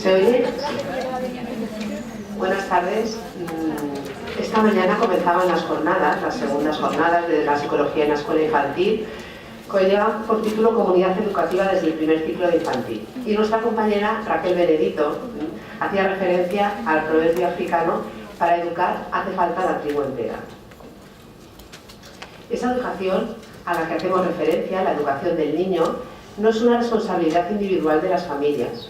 ¿Se oye? Buenas tardes. Esta mañana comenzaban las jornadas, las segundas jornadas de la psicología en la escuela infantil, que llevan por título Comunidad Educativa desde el primer ciclo de infantil. Y nuestra compañera Raquel Benedito hacía referencia al proverbio africano: para educar hace falta la tribu entera. Esa educación a la que hacemos referencia, la educación del niño, no es una responsabilidad individual de las familias,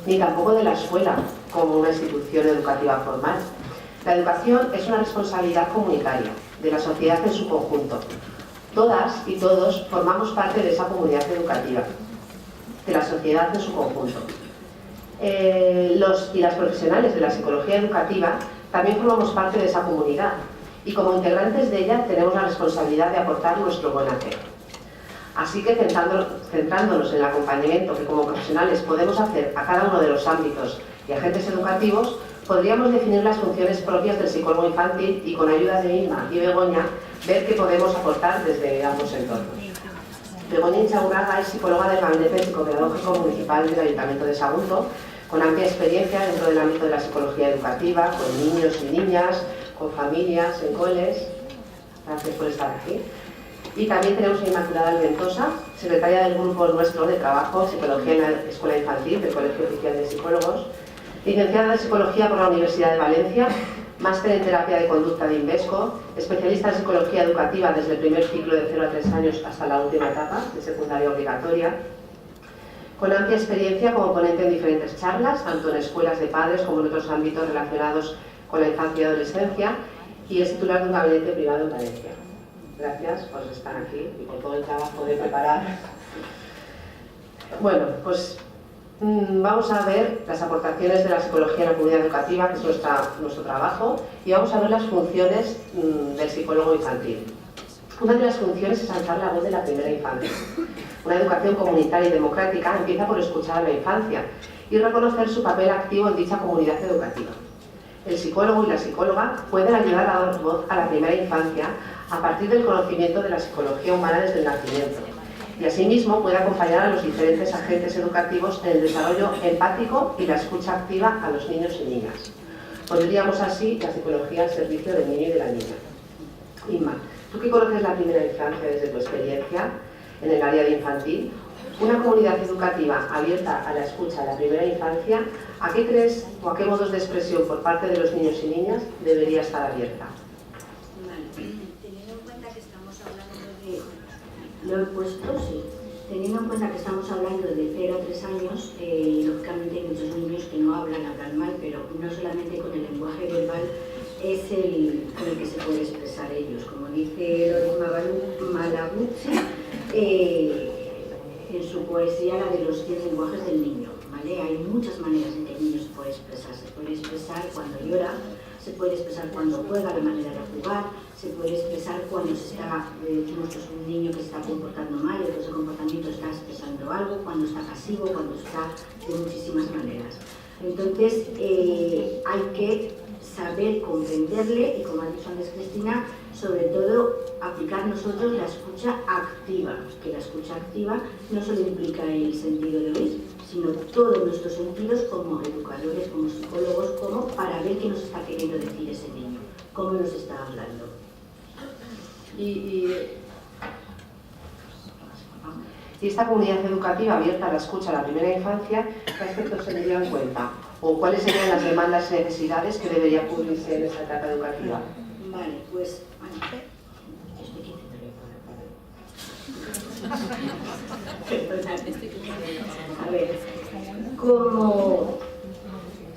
ni tampoco de la escuela como una institución educativa formal. La educación es una responsabilidad comunitaria, de la sociedad en su conjunto. Todas y todos formamos parte de esa comunidad educativa, de la sociedad en su conjunto. Los y las profesionales de la psicología educativa también formamos parte de esa comunidad y como integrantes de ella tenemos la responsabilidad de aportar nuestro buen hacer. Así que centrándonos en el acompañamiento que como profesionales podemos hacer a cada uno de los ámbitos y agentes educativos, podríamos definir las funciones propias del psicólogo infantil y con ayuda de Inma y Begoña ver qué podemos aportar desde ambos entornos. Begoña Inchaurraga es psicóloga del Gabinete Psicopedagógico Municipal del Ayuntamiento de Sagunto, con amplia experiencia dentro del ámbito de la psicología educativa, con niños y niñas, con familias, en coles. Gracias por estar aquí. Y también tenemos a Inmaculada Alventosa, secretaria del grupo nuestro de trabajo Psicología en la Escuela Infantil del Colegio Oficial de Psicólogos, licenciada en Psicología por la Universidad de Valencia, máster en Terapia de Conducta de Invesco, especialista en Psicología Educativa desde el primer ciclo de 0 a 3 años hasta la última etapa, de secundaria obligatoria, con amplia experiencia como ponente en diferentes charlas, tanto en escuelas de padres como en otros ámbitos relacionados con la infancia y adolescencia, y es titular de un gabinete privado en Valencia. Gracias por estar aquí y por todo el trabajo de preparar. Bueno, pues vamos a ver las aportaciones de la psicología en la comunidad educativa, que es nuestro trabajo, y vamos a ver las funciones del psicólogo infantil. Una de las funciones es alzar la voz de la primera infancia. Una educación comunitaria y democrática empieza por escuchar a la infancia y reconocer su papel activo en dicha comunidad educativa. El psicólogo y la psicóloga pueden ayudar a dar voz a la primera infancia a partir del conocimiento de la psicología humana desde el nacimiento, y asimismo puede acompañar a los diferentes agentes educativos en el desarrollo empático y la escucha activa a los niños y niñas. Pondríamos así la psicología al servicio del niño y de la niña. Inma, tú que conoces la primera infancia desde tu experiencia en el área de infantil, una comunidad educativa abierta a la escucha a la primera infancia, ¿a qué crees o a qué modos de expresión por parte de los niños y niñas debería estar abierta? Teniendo en cuenta que estamos hablando de... Lo he puesto, sí. Teniendo en cuenta que estamos hablando de 0 a 3 años, lógicamente hay muchos niños que no hablan mal, pero no solamente con el lenguaje verbal es con el que se puede expresar ellos. Como dice Loris Malaguchi, en su poesía, la de los 10 lenguajes del niño, ¿vale? Hay muchas maneras en que el niño se puede expresar. Se puede expresar cuando llora, se puede expresar cuando juega, la manera de jugar, se puede expresar cuando se está, decimos que es un niño que se está comportando mal, y ese comportamiento está expresando algo, cuando está pasivo, cuando está de muchísimas maneras. Entonces, hay que saber comprenderle y, como ha dicho antes Cristina, sobre todo aplicar nosotros la escucha activa, que la escucha activa no solo implica el sentido de oír, sino todos nuestros sentidos como educadores, como psicólogos, como para ver qué nos está queriendo decir ese niño, cómo nos está hablando. Y esta comunidad educativa abierta a la escucha a la primera infancia, ¿qué aspectos se tendrían en cuenta? ¿O cuáles serían las demandas y necesidades que debería cubrirse en esta etapa educativa? Vale, pues... A ver,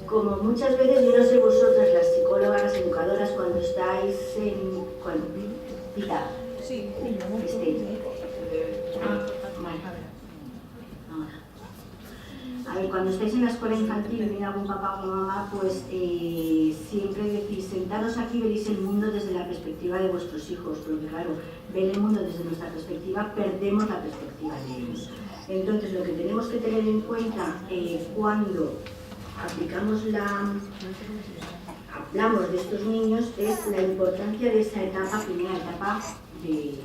como muchas veces, yo no sé vosotras, las psicólogas, las educadoras, cuando estáis en... Pita. Sí. A ver, cuando estáis en la escuela infantil y viene algún papá o mamá, pues siempre decís, sentados aquí veréis el mundo desde la perspectiva de vuestros hijos, porque claro, ver el mundo desde nuestra perspectiva, perdemos la perspectiva de ellos. Entonces, lo que tenemos que tener en cuenta cuando aplicamos hablamos de estos niños es la importancia de esa etapa, primera etapa de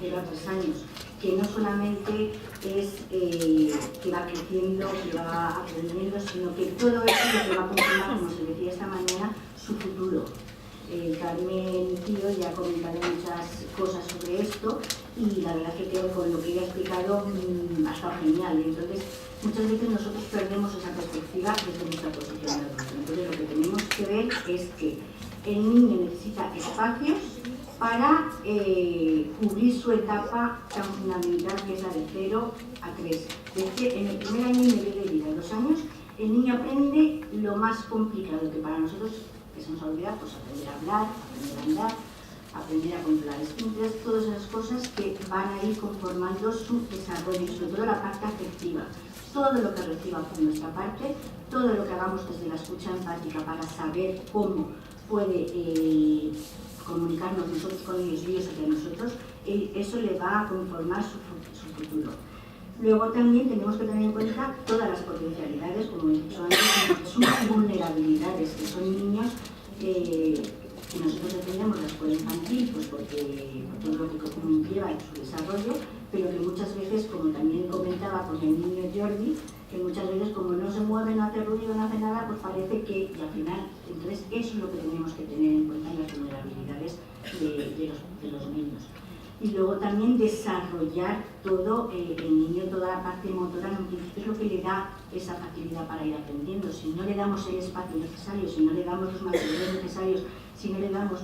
0 a 3 años, que no solamente es que va creciendo, que va aprendiendo, sino que todo eso es lo que va a confirmar, como se decía esta mañana, su futuro. Carmen Tío ya ha comentado muchas cosas sobre esto y la verdad que creo que con lo que ella ha explicado ha estado genial. Entonces, muchas veces nosotros perdemos esa perspectiva desde nuestra posición de adulto. Entonces, lo que tenemos que ver es que el niño necesita espacios para cubrir su etapa tan fundamental que es la de 0 a 3. Desde en el primer año y medio de vida, 2 años, el niño aprende lo más complicado que para nosotros, que se nos olvida, pues aprender a hablar, aprender a andar, aprender a controlar esfínteres, todas esas cosas que van a ir conformando su desarrollo, sobre todo la parte afectiva. Todo lo que reciba por nuestra parte, todo lo que hagamos desde la escucha empática para saber cómo puede comunicarnos nosotros con ellos y ellos hacia nosotros, eso le va a conformar su futuro. Luego también tenemos que tener en cuenta todas las potencialidades, como he dicho antes, sus vulnerabilidades, que son niños que nosotros defendemos la escuela infantil, pues porque por todo lo que conlleva en su desarrollo, pero que muchas veces, como también comentaba con el niño Jordi, que muchas veces como no se mueve, no hace ruido, no hace nada, pues parece que, y al final, entonces eso es lo que tenemos que tener en cuenta en las vulnerabilidades de los niños. Y luego también desarrollar todo el niño, toda la parte motora, en principio es lo que le da esa facilidad para ir aprendiendo. Si no le damos el espacio necesario, si no le damos los materiales necesarios, si no le damos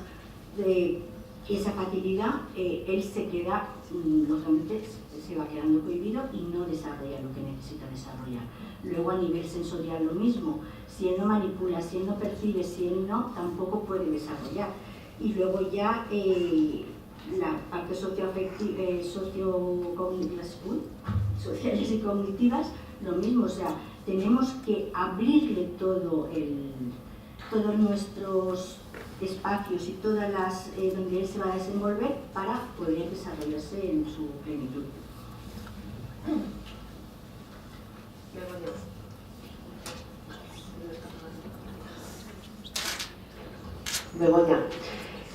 esa facilidad, él se queda, lógicamente se va quedando cohibido y no desarrolla lo que necesita desarrollar. Luego a nivel sensorial lo mismo, si él no manipula, si él no percibe, si él no, tampoco puede desarrollar. Y luego ya la parte sociales y cognitivas, lo mismo, o sea, tenemos que abrirle todos nuestros espacios y todas las donde él se va a desenvolver para poder desarrollarse en su plenitud. Begoña,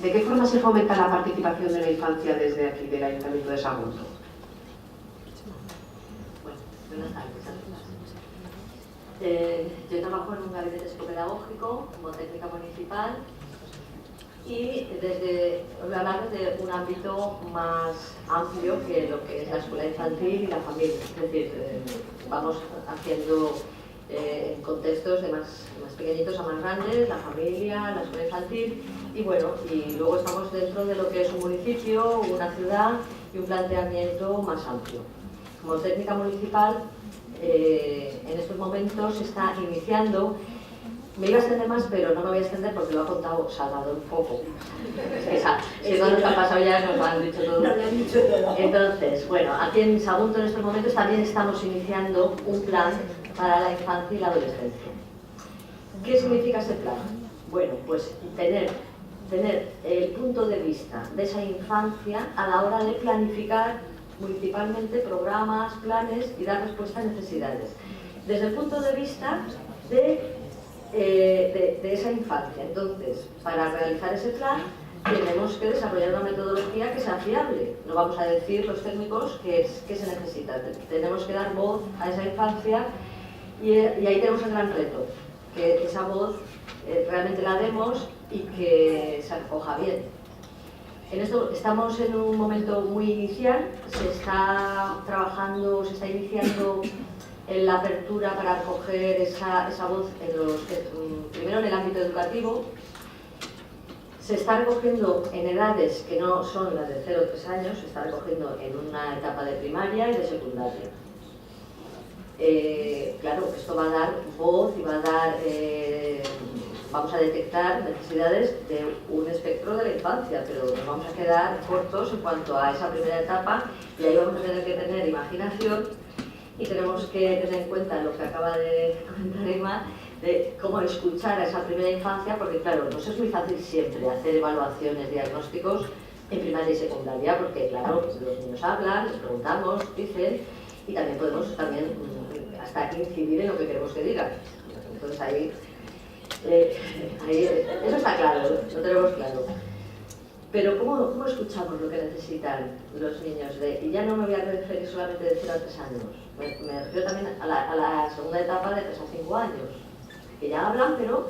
¿de qué forma se fomenta la participación de la infancia desde aquí, del Ayuntamiento de Sagunto? Bueno, buenas tardes. Yo trabajo en un gabinete psicopedagógico como técnica municipal y voy a hablar de un ámbito más amplio que lo que es la escuela infantil y la familia. Es decir, vamos haciendo en contextos de más pequeñitos a más grandes, la familia, la escuela infantil y bueno, y luego estamos dentro de lo que es un municipio, una ciudad y un planteamiento más amplio. Como técnica municipal, en estos momentos se está iniciando. Me iba a extender más, pero no me voy a extender porque lo ha contado Salvador un poco. Si no nos ha pasado ya, nos lo han dicho todo. Entonces, bueno, aquí en Sagunto en estos momentos también estamos iniciando un plan para la infancia y la adolescencia. ¿Qué significa ese plan? Bueno, pues tener el punto de vista de esa infancia a la hora de planificar municipalmente programas, planes y dar respuesta a necesidades. Desde el punto de vista de esa infancia. Entonces, para realizar ese plan tenemos que desarrollar una metodología que sea fiable. No vamos a decir los técnicos qué se necesita. Tenemos que dar voz a esa infancia y ahí tenemos el gran reto, que esa voz realmente la demos y que se acoja bien. En esto estamos en un momento muy inicial, se está trabajando, se está iniciando en la apertura para acoger esa voz primero en el ámbito educativo. Se está recogiendo en edades que no son las de 0 a 3 años, se está recogiendo en una etapa de primaria y de secundaria. Claro, esto va a dar voz y va a dar, vamos a detectar necesidades de un espectro de la infancia, pero nos vamos a quedar cortos en cuanto a esa primera etapa y ahí vamos a tener que tener imaginación y tenemos que tener en cuenta lo que acaba de comentar Emma, de cómo escuchar a esa primera infancia, porque claro, no es muy fácil siempre hacer evaluaciones, diagnósticos en primaria y secundaria, porque claro, los niños hablan, les preguntamos, dicen, y también podemos hasta incidir en lo que queremos que digan. Entonces ahí Eso está claro, lo tenemos claro. Pero ¿cómo escuchamos lo que necesitan los niños? Y ya no me voy a referir solamente de 0 a 3 años, me refiero también a la segunda etapa de 3 a 5 años, que ya hablan, pero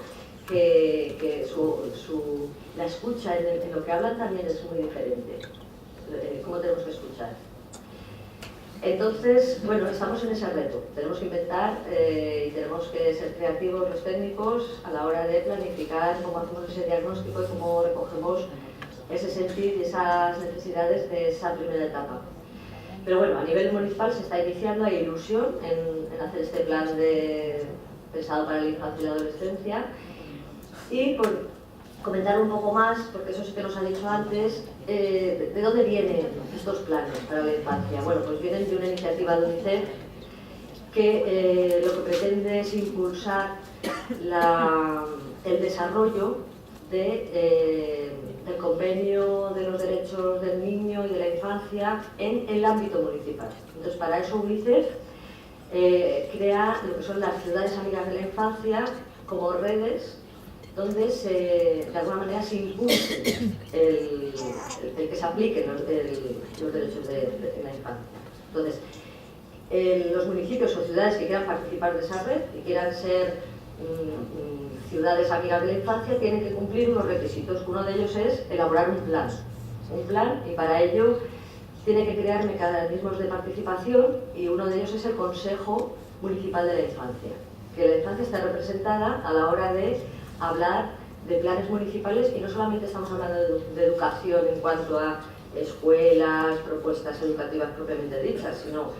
que la escucha en lo que hablan también es muy diferente. ¿Cómo tenemos que escuchar? Entonces, bueno, estamos en ese reto. Tenemos que inventar y tenemos que ser creativos los técnicos a la hora de planificar cómo hacemos ese diagnóstico y cómo recogemos ese sentir y esas necesidades de esa primera etapa. Pero bueno, a nivel municipal se está iniciando, hay ilusión en hacer este plan pensado para la infancia y la adolescencia. Y por comentar un poco más, porque eso sí que nos han dicho antes, ¿de dónde vienen estos planes para la infancia? Bueno, pues vienen de una iniciativa de UNICEF que lo que pretende es impulsar el desarrollo del convenio de los derechos del niño y de la infancia en el ámbito municipal. Entonces, para eso UNICEF crea lo que son las ciudades amigas de la infancia como redes donde de alguna manera se impulse el que se apliquen los derechos de la infancia. Entonces, los municipios o ciudades que quieran participar de esa red y quieran ser ciudades amigas de la infancia tienen que cumplir unos requisitos. Uno de ellos es elaborar un plan, y para ello tiene que crear mecanismos de participación, y uno de ellos es el Consejo Municipal de la Infancia, que la infancia está representada a la hora de hablar de planes municipales, y no solamente estamos hablando de educación en cuanto a escuelas, propuestas educativas propiamente dichas, sino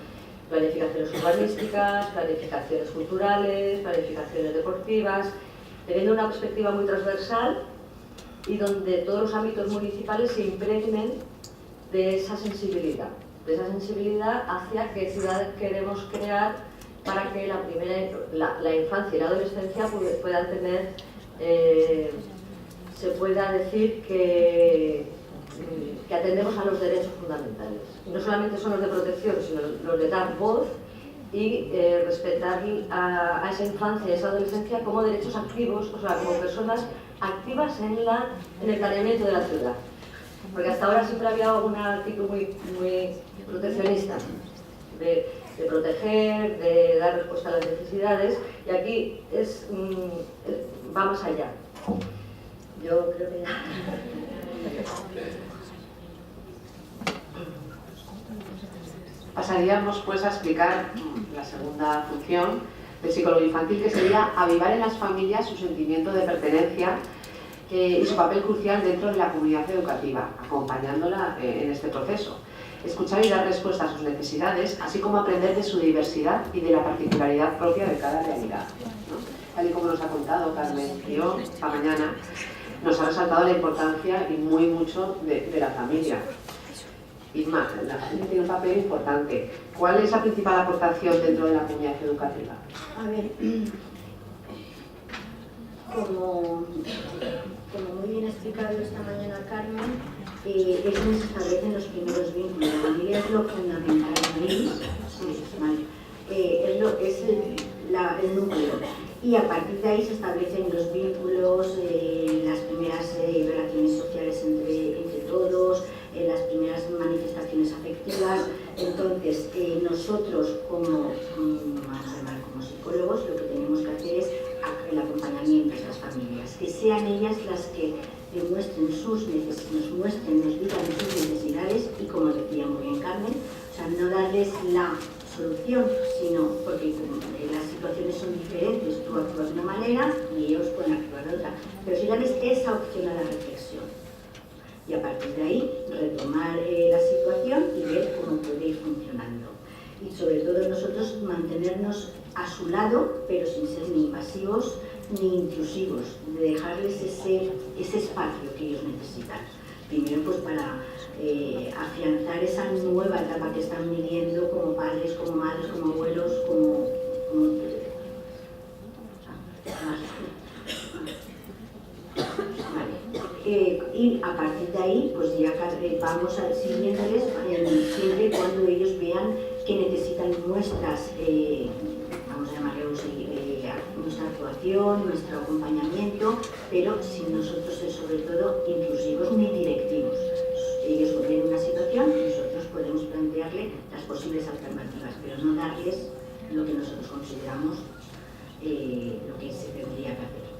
planificaciones urbanísticas, planificaciones culturales, planificaciones deportivas, teniendo una perspectiva muy transversal y donde todos los ámbitos municipales se impregnen de esa sensibilidad hacia qué ciudad queremos crear para que la infancia y la adolescencia puedan tener, se pueda decir que atendemos a los derechos fundamentales. Y no solamente son los de protección, sino los de dar voz y respetar a esa infancia y a esa adolescencia como derechos activos, o sea, como personas activas en el planeamiento de la ciudad. Porque hasta ahora siempre había una actitud muy proteccionista, de proteger, de dar respuesta a las necesidades, y aquí va más allá. Yo creo que ya. Pasaríamos pues a explicar la segunda función del psicólogo infantil, que sería avivar en las familias su sentimiento de pertenencia y su papel crucial dentro de la comunidad educativa, acompañándola en este proceso. Escuchar y dar respuesta a sus necesidades, así como aprender de su diversidad y de la particularidad propia de cada realidad, ¿no? Tal y como nos ha contado Carmen Río esta mañana, nos ha resaltado la importancia y mucho de la familia. Isma, la familia tiene un papel importante. ¿Cuál es la principal aportación dentro de la comunidad educativa? A ver, como muy bien explicado esta mañana Carmen, es donde se establecen los primeros vínculos. La familia es lo fundamental, es el núcleo. Y a partir de ahí se establecen los vínculos, las primeras relaciones sociales entre todos, las primeras manifestaciones afectivas. Entonces, nosotros como psicólogos lo que tenemos que hacer es el acompañamiento a las familias, que sean ellas las que nos muestren sus necesidades y, como decía muy bien Carmen, o sea, no darles la solución, sino porque las situaciones son diferentes, tú actúas de una manera y ellos pueden actuar de otra, pero si darles esa opción a la reflexión y a partir de ahí retomar la situación y ver cómo puede ir funcionando. Y sobre todo nosotros mantenernos a su lado, pero sin ser ni invasivos ni intrusivos, de dejarles ese espacio que ellos necesitan. Primero pues para afianzar esa nueva etapa que están viviendo como padres, como madres, como abuelos, y a partir de ahí pues ya vamos siguiéndoles siempre y cuando ellos vean que necesitan nuestra actuación. formación, nuestro acompañamiento, pero sin nosotros ser sobre todo inclusivos ni directivos. Ellos ponen una situación y nosotros podemos plantearle las posibles alternativas, pero no darles lo que nosotros consideramos lo que se tendría que hacer.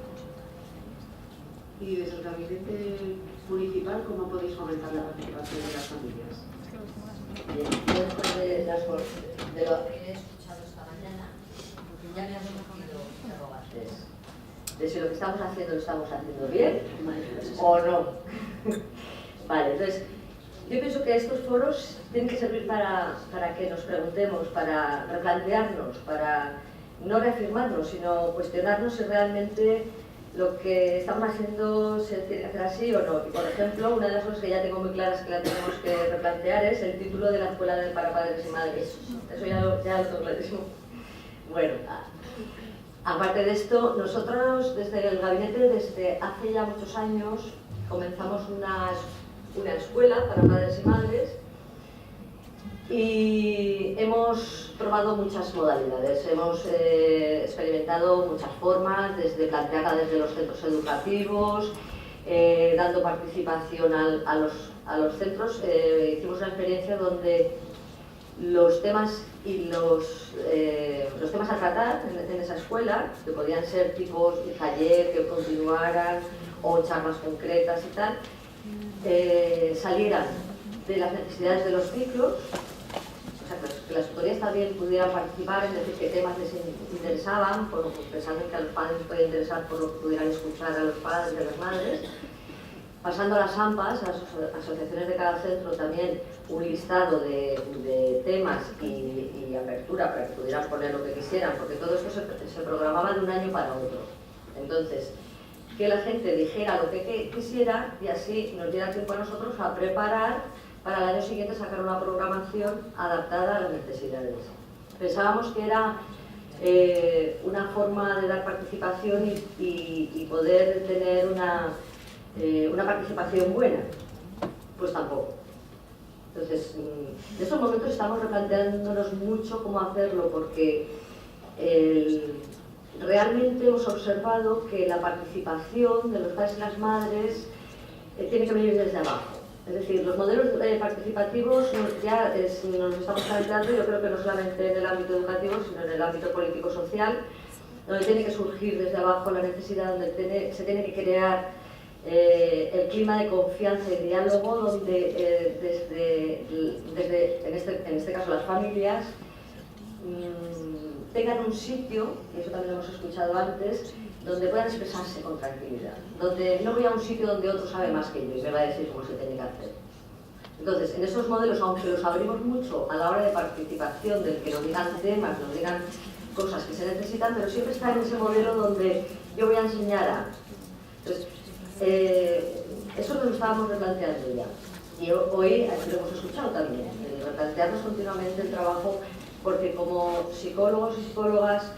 Y desde el gabinete municipal, ¿cómo podéis fomentar la participación de las familias? Bien, yo después de lo que he escuchado esta mañana, ya me han surgido interrogantes de si lo que estamos haciendo lo estamos haciendo bien o no. Vale, entonces, yo pienso que estos foros tienen que servir para que nos preguntemos, para replantearnos, para no reafirmarnos, sino cuestionarnos si realmente lo que estamos haciendo se tiene que hacer así o no. Y por ejemplo, una de las cosas que ya tengo muy claras que la tenemos que replantear es el título de la escuela para padres y madres. Eso ya lo tengo clarísimo. Bueno, aparte de esto, nosotros desde el gabinete, desde hace ya muchos años, comenzamos una escuela para padres y madres y hemos probado muchas modalidades, hemos experimentado muchas formas, desde plantearla desde los centros educativos, dando participación a los centros. Hicimos una experiencia donde los temas y los temas a tratar en esa escuela, que podían ser tipos de taller que continuaran o charlas concretas y tal, salieran de las necesidades de los ciclos, o sea, que las tutorías también pudieran participar, es decir, qué temas les interesaban, pues pensando que a los padres les podía interesar por lo que pudieran escuchar a los padres y a las madres, pasando a las AMPAs, a las asociaciones de cada centro, también un listado de temas y apertura para que pudieran poner lo que quisieran, porque todo esto se programaba de un año para otro. Entonces, que la gente dijera lo que quisiera y así nos diera tiempo a nosotros a preparar para el año siguiente sacar una programación adaptada a las necesidades. Pensábamos que era una forma de dar participación y poder tener una participación buena. Pues tampoco. Entonces, en estos momentos estamos replanteándonos mucho cómo hacerlo, porque realmente hemos observado que la participación de los padres y las madres tiene que venir desde abajo. Es decir, los modelos participativos ya nos estamos planteando, yo creo que no solamente en el ámbito educativo, sino en el ámbito político-social, donde tiene que surgir desde abajo la necesidad, donde se tiene que crear el clima de confianza y diálogo, donde en este caso las familias tengan un sitio, y eso también lo hemos escuchado antes, donde puedan expresarse con tranquilidad, donde no voy a un sitio donde otro sabe más que yo y me va a decir cómo se tiene que hacer. Entonces, en esos modelos, aunque los abrimos mucho a la hora de participación, del que nos digan temas, nos digan cosas que se necesitan, pero siempre está en ese modelo donde yo voy a enseñar a... Entonces, eso nos lo estábamos replanteando ya. Y hoy, aquí lo hemos escuchado también, replantearnos continuamente el trabajo, porque como psicólogos y psicólogas,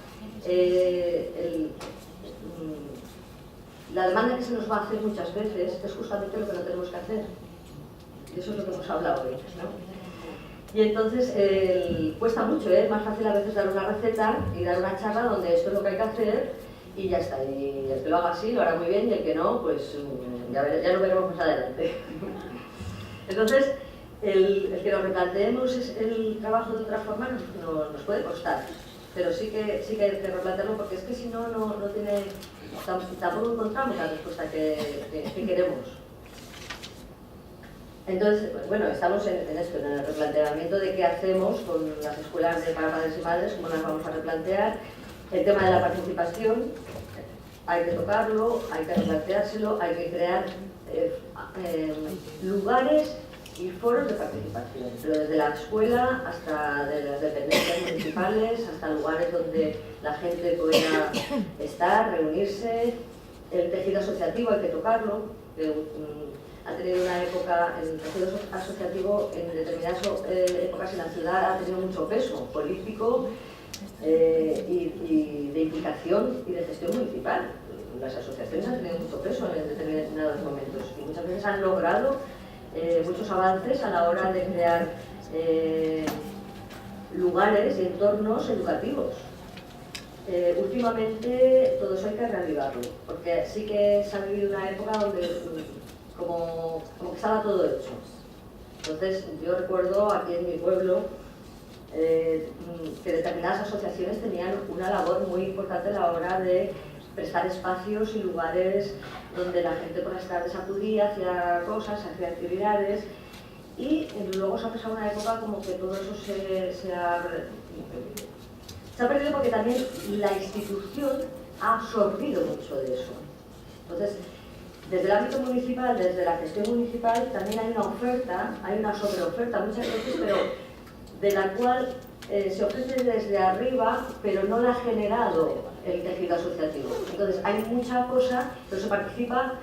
la demanda que se nos va a hacer muchas veces es justamente lo que no tenemos que hacer. Y eso es lo que hemos hablado hoy, ¿no? Y entonces cuesta mucho, es más fácil a veces dar una receta y dar una charla donde esto es lo que hay que hacer y ya está. Y el que lo haga así lo hará muy bien y el que no, pues ya lo veremos más adelante. Entonces, el que nos replanteemos el trabajo de otra forma nos puede costar, pero sí que hay que replantearlo, porque es que si no, no tiene, tampoco encontramos la respuesta que queremos. Entonces, bueno, estamos en esto, en el replanteamiento de qué hacemos con las escuelas para padres y madres, cómo las vamos a replantear. El tema de la participación, hay que tocarlo, hay que replanteárselo, hay que crear lugares y foros de participación, pero desde la escuela hasta de las dependencias municipales, hasta lugares donde la gente pueda estar, reunirse. El tejido asociativo hay que tocarlo, ha tenido una época, el tejido asociativo en determinadas épocas en la ciudad ha tenido mucho peso político y de implicación y de gestión municipal. Las asociaciones han tenido mucho peso en determinados momentos y muchas veces han logrado muchos avances a la hora de crear lugares y entornos educativos. últimamente todo eso hay que reavivarlo, porque sí que se ha vivido una época donde como que estaba todo hecho. Entonces yo recuerdo aquí en mi pueblo que determinadas asociaciones tenían una labor muy importante a la hora de prestar espacios y lugares donde la gente por las tardes acudía, hacía cosas, hacía actividades, y luego se ha pasado una época como que todo eso se ha perdido, porque también la institución ha absorbido mucho de eso. Entonces, desde el ámbito municipal, desde la gestión municipal, también hay una oferta, hay una sobreoferta muchas veces, pero de la cual se ofrece desde arriba, pero no la ha generado el tejido asociativo. Entonces, hay mucha cosa, pero se participa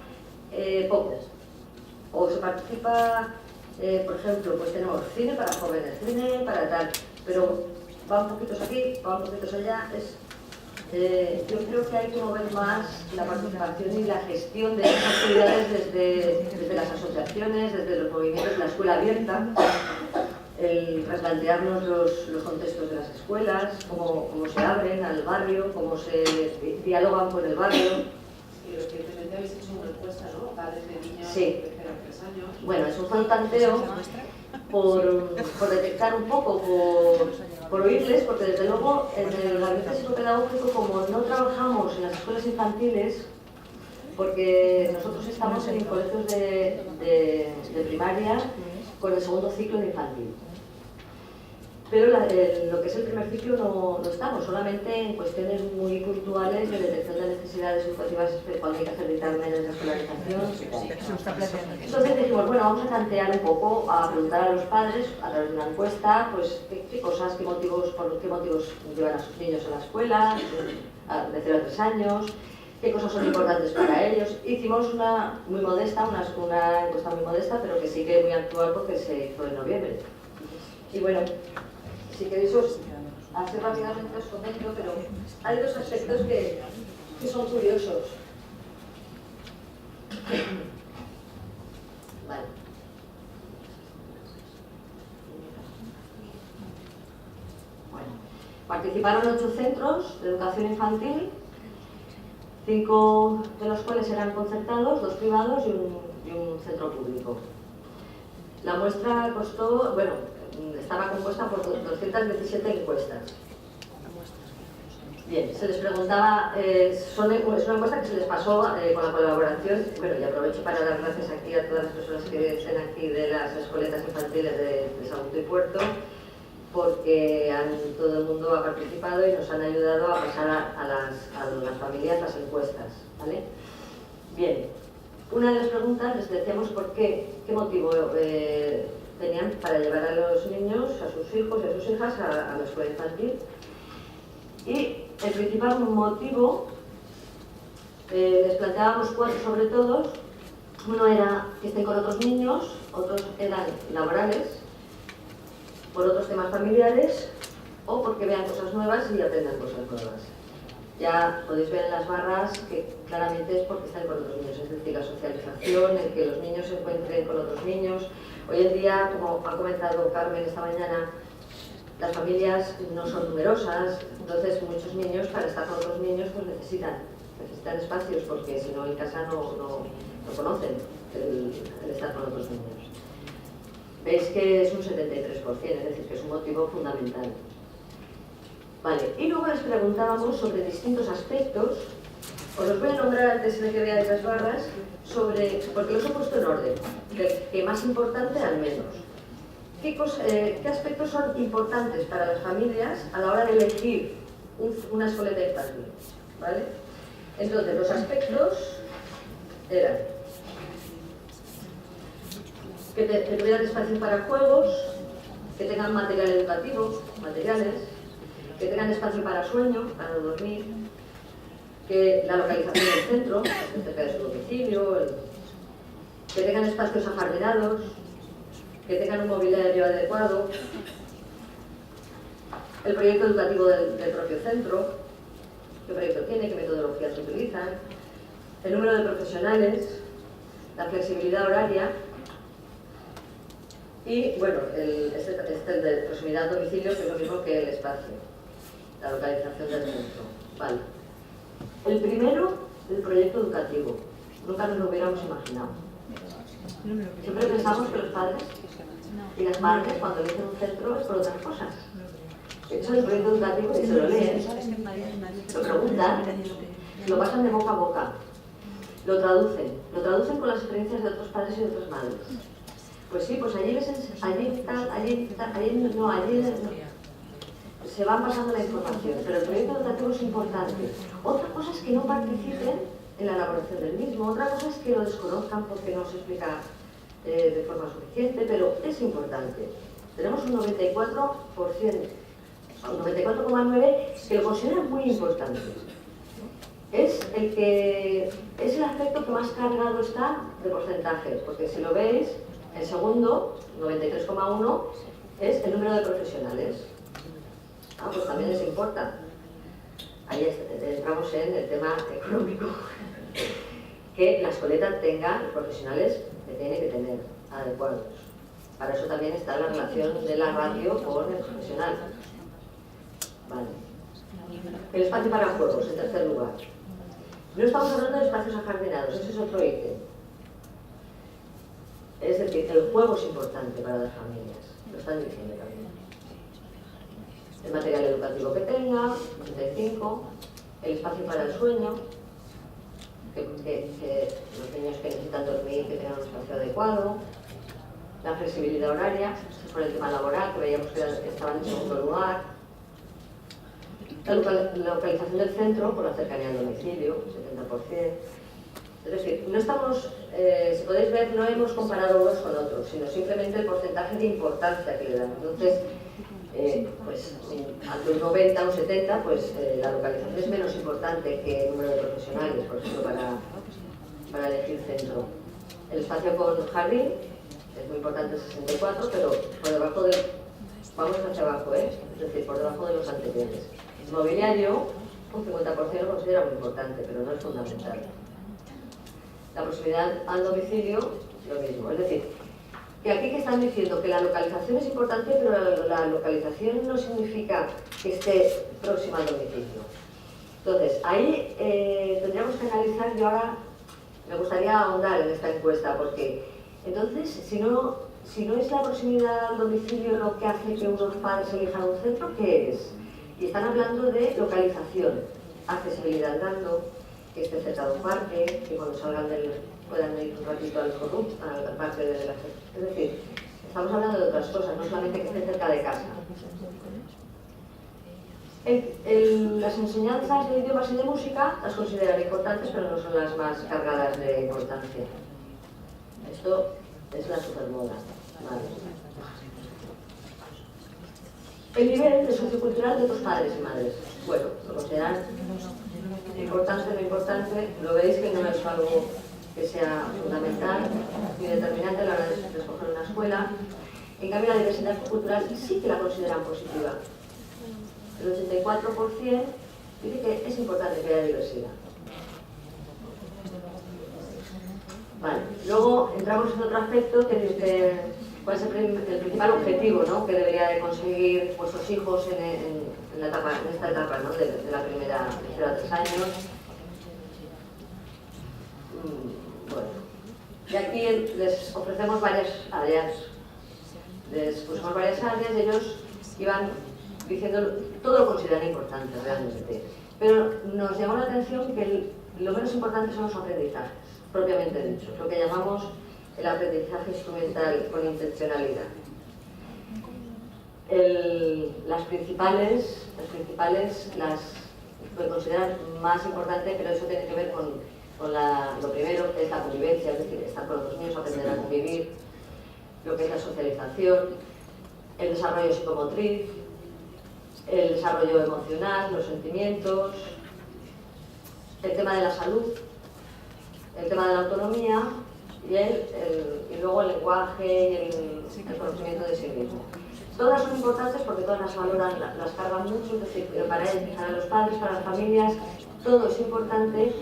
poco. O se participa, por ejemplo, pues tenemos cine para jóvenes, cine para tal, pero van poquitos aquí, van poquitos allá. Yo creo que hay que mover más la participación y la gestión de esas actividades desde las asociaciones, desde los movimientos de la escuela abierta, el replantearnos los contextos de las escuelas, cómo se abren al barrio, cómo se dialogan con el barrio. Y recientemente habéis hecho una encuesta, ¿no? Padres de niños Sí. de 0 a 3 años. Bueno, eso fue un tanteo por detectar un poco, por oírles, porque desde luego en el gabinete psicopedagógico, como no trabajamos en las escuelas infantiles, porque nosotros estamos en colegios de primaria con el segundo ciclo de infantil. Pero lo que es el primer ciclo no estamos, solamente en cuestiones muy puntuales de detección de necesidades educativas cuando hay que hacer dictámenes de escolarización. Entonces dijimos, bueno, vamos a tantear un poco, a preguntar a los padres a través de una encuesta, pues qué cosas, por qué motivos llevan a sus niños a la escuela, de 0 a 3 años, qué cosas son importantes para ellos. Hicimos una muy modesta, una encuesta muy modesta, pero que sí que muy actual porque se hizo en noviembre. Y bueno, si queréis así rápidamente os comento, pero hay dos aspectos que son curiosos. Vale. Bueno, participaron 8 centros de educación infantil, 5 de los cuales eran concertados, 2 privados y un centro público. La muestra costó, bueno, estaba compuesta por 217 encuestas. Bien, se les preguntaba, es una encuesta que se les pasó con la colaboración, bueno, y aprovecho para dar gracias aquí a todas las personas que estén aquí de las escueletas infantiles de Sagunto y Puerto, porque todo el mundo ha participado y nos han ayudado a pasar a las familias las encuestas, ¿vale? Bien, una de las preguntas les decíamos qué motivo tenían para llevar a los niños, a sus hijos y a sus hijas a la escuela infantil. Y el principal motivo, les planteábamos 4 sobre todo. Uno era que estén con otros niños, otros eran laborales, por otros temas familiares o porque vean cosas nuevas y aprendan cosas nuevas. Ya podéis ver en las barras que claramente es porque están con otros niños, es decir, la socialización, el que los niños se encuentren con otros niños. Hoy en día, como ha comentado Carmen esta mañana, las familias no son numerosas, entonces muchos niños para estar con otros niños pues necesitan espacios, porque si no en casa no conocen el estar con otros niños. Veis que es un 73%, es decir, que es un motivo fundamental. Vale, y luego les preguntábamos sobre distintos aspectos. Os los voy a nombrar antes de que veáis las barras, porque los he puesto en orden, que más importante al menos. ¿Qué aspectos son importantes para las familias a la hora de elegir una escoleta infantil? ¿Vale? Entonces, los aspectos eran que tuvieran espacio para juegos, que tengan material educativo, que tengan espacio para sueño, para no dormir, que la localización del centro, cerca de su domicilio, que tengan espacios ajardinados, que tengan un mobiliario adecuado, el proyecto educativo del propio centro, qué proyecto tiene, qué metodologías se utilizan, el número de profesionales, la flexibilidad horaria y, bueno, el de proximidad al domicilio, que es lo mismo que el espacio, la localización del centro. Vale. El primero, el proyecto educativo. Nunca nos lo hubiéramos imaginado. Siempre pensamos que los padres y las madres, cuando eligen un centro, es por otras cosas. De hecho, el proyecto educativo, si se lo leen, lo preguntan, lo pasan de boca a boca, lo traducen con las experiencias de otros padres y de otras madres. Pues sí, pues allí se van pasando la información, pero el proyecto educativo es importante. Otra cosa es que no participen en la elaboración del mismo, otra cosa es que lo desconozcan porque no se explica de forma suficiente, pero es importante. Tenemos un 94%, un 94,9% que lo consideran muy importante. Es el aspecto que más cargado está de porcentajes, porque si lo veis, el segundo, 93,1%, es el número de profesionales. Pues también les importa. Ahí entramos en el tema económico. Que la escoleta tenga los profesionales que tiene que tener, adecuados. Para eso también está la relación de la ratio con el profesional. Vale. El espacio para juegos, en tercer lugar. No estamos hablando de espacios ajardinados, ese es otro ítem. Es decir, el juego es importante para las familias, lo están diciendo también. El material educativo que tenga, 85, el espacio para el sueño, que los niños que necesitan dormir, que tengan un espacio adecuado, la flexibilidad horaria, por el tema laboral, que veíamos que estaban en segundo lugar, la localización del centro, por la cercanía al domicilio, 70%. Es decir, no estamos, si podéis ver, no hemos comparado unos con otros, sino simplemente el porcentaje de importancia que le dan. Entonces, pues ante un 90 o un 70, pues la localización es menos importante que el número de profesionales, por ejemplo, para elegir centro. El espacio con jardín es muy importante, 64, pero por debajo de, vamos hacia abajo, es decir, por debajo de los anteriores. El mobiliario, un 50% lo considera muy importante, pero no es fundamental. La proximidad al domicilio, lo mismo. Es decir, que aquí que están diciendo que la localización es importante, pero la localización no significa que esté próxima al domicilio. Entonces, ahí tendríamos que analizar, yo ahora me gustaría ahondar en esta encuesta, porque entonces, si no es la proximidad al domicilio lo que hace que unos padres elijan un centro, ¿qué es? Y están hablando de localización, accesibilidad andando, que esté cerca de un parque, que cuando salgan puedan ir un ratito al parque de la... Es decir, estamos hablando de otras cosas, no solamente que esté cerca de casa. Las enseñanzas de idiomas y de música las consideran importantes, pero no son las más cargadas de importancia. Esto es la supermoda. Vale. El nivel de sociocultural de otros padres y madres. Bueno, lo consideran importante, lo veis que no es algo que sea fundamental ni determinante a la hora de escoger una escuela. En cambio, la diversidad cultural sí que la consideran positiva. El 84% dice que es importante que haya diversidad. Vale. Luego entramos en otro aspecto que dice cuál es el principal objetivo, ¿no?, que debería de conseguir vuestros hijos en esta etapa, ¿no?, de la primera, de 0 a 3 años. Bueno, y aquí les ofrecemos varias áreas. Les pusimos varias áreas y ellos iban diciendo, todo lo consideran importante realmente. Pero nos llamó la atención que lo menos importante son los aprendizajes, propiamente dicho, lo que llamamos el aprendizaje instrumental con intencionalidad. Las principales las pueden considerar más importante, pero eso tiene que ver con lo primero, que es la convivencia, es decir, estar con otros niños, aprender a convivir, lo que es la socialización, el desarrollo psicomotriz, el desarrollo emocional, los sentimientos, el tema de la salud, el tema de la autonomía y luego el lenguaje y el conocimiento de sí mismo. Todas son importantes porque todas las valoran, las cargan mucho, es decir, pero para los padres, para las familias, todo es importante,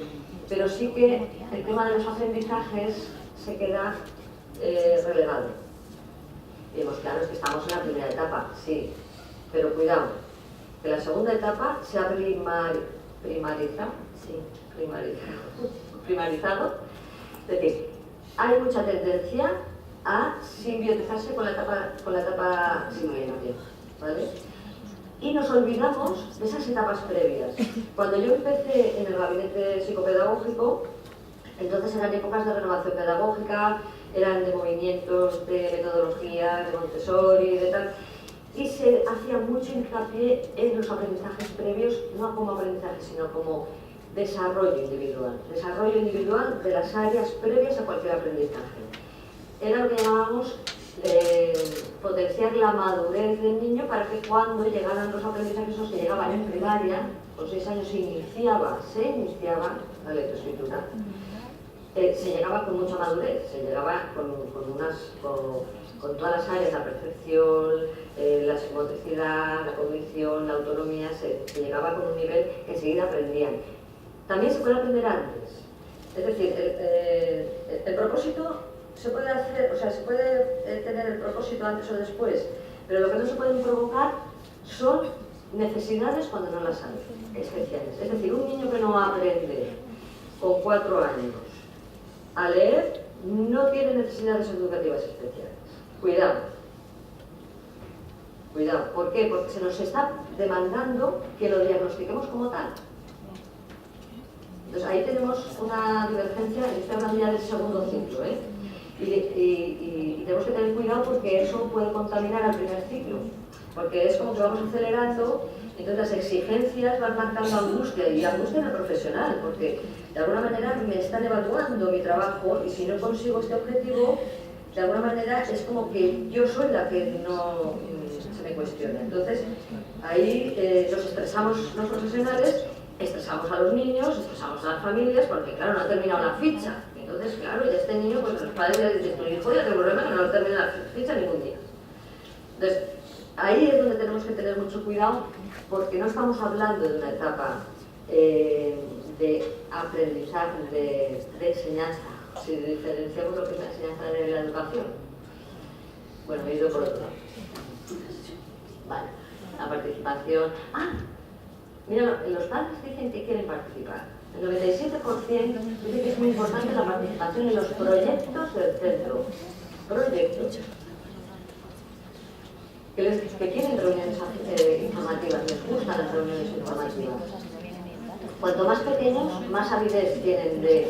pero sí que el tema de los aprendizajes se queda relegado. Y vemos, claro, es que estamos en la primera etapa, sí, pero cuidado, que la segunda etapa sea primarizado. Es decir, hay mucha tendencia a simbiotizarse con la etapa siguiente, ¿vale? Y nos olvidamos de esas etapas previas. Cuando yo empecé en el gabinete psicopedagógico, entonces eran épocas de renovación pedagógica, eran de movimientos de metodologías, de Montessori, de tal, y se hacía mucho hincapié en los aprendizajes previos, no como aprendizaje, sino como desarrollo individual de las áreas previas a cualquier aprendizaje. Era lo que llamábamos potenciar la madurez del niño para que cuando llegaran los aprendizajes, esos que llegaban en primaria, con 6 años se iniciaba la lectoescritura. Se llegaba con mucha madurez, se llegaba con todas las áreas, la percepción, la psicomotricidad, la cognición, la autonomía, se llegaba con un nivel que enseguida aprendían. También se puede aprender antes, es decir, el propósito se puede hacer, o sea, se puede tener el propósito antes o después, pero lo que no se pueden provocar son necesidades cuando no las hay, especiales. Es decir, un niño que no aprende con 4 años a leer no tiene necesidades educativas especiales. Cuidado. ¿Por qué? Porque se nos está demandando que lo diagnostiquemos como tal. Entonces ahí tenemos una divergencia, estoy hablando ya del segundo ciclo, ¿eh? Y tenemos que tener cuidado porque eso puede contaminar al primer ciclo, porque es como que vamos acelerando, entonces las exigencias van marcando angustia, y angustia en el profesional, porque de alguna manera me están evaluando mi trabajo y si no consigo este objetivo, de alguna manera es como que yo soy la que no se me cuestiona. Entonces ahí nos estresamos los profesionales, estresamos a los niños, estresamos a las familias, porque claro, no ha terminado la ficha. Entonces, claro, ya este niño, pues los padres le dicen, tu hijo ya tengo problema que no termina la ficha ningún día. Entonces, ahí es donde tenemos que tener mucho cuidado, porque no estamos hablando de una etapa de aprendizaje, de enseñanza. Si diferenciamos lo que es la enseñanza de la educación. Bueno, me he ido por otro lado. Vale, la participación. Mira, los padres dicen que quieren participar. El 97% dice que es muy importante la participación en los proyectos del centro. Proyectos. Que quieren reuniones informativas, les gustan las reuniones informativas. Cuanto más pequeños, más avidez tienen de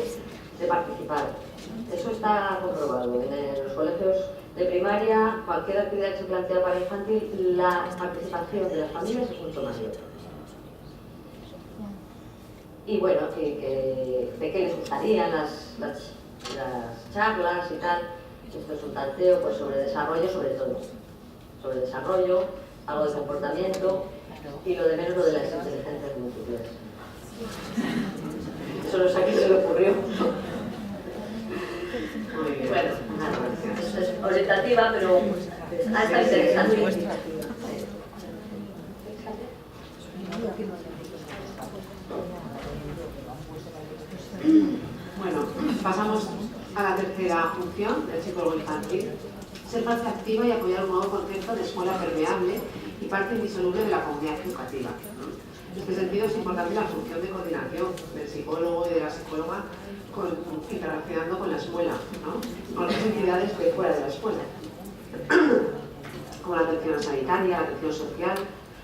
participar. Eso está comprobado. En los colegios de primaria, cualquier actividad que se plantea para infantil, la participación de las familias es mucho mayor. Y bueno, de qué les gustarían las charlas y tal. Esto es un tanteo pues, sobre desarrollo, sobre todo. Sobre desarrollo, algo de comportamiento y lo de menos lo de las inteligencias múltiples. Eso no sé a quién se le ocurrió. Bueno, es orientativa, pero está interesante. Bueno, pasamos a la tercera función del psicólogo infantil. Ser parte activa y apoyar un nuevo concepto de escuela permeable y parte indisoluble de la comunidad educativa. En este sentido es importante la función de coordinación del psicólogo y de la psicóloga interaccionando con la escuela, ¿no? Con otras entidades de fuera de la escuela, como la atención sanitaria, la atención social.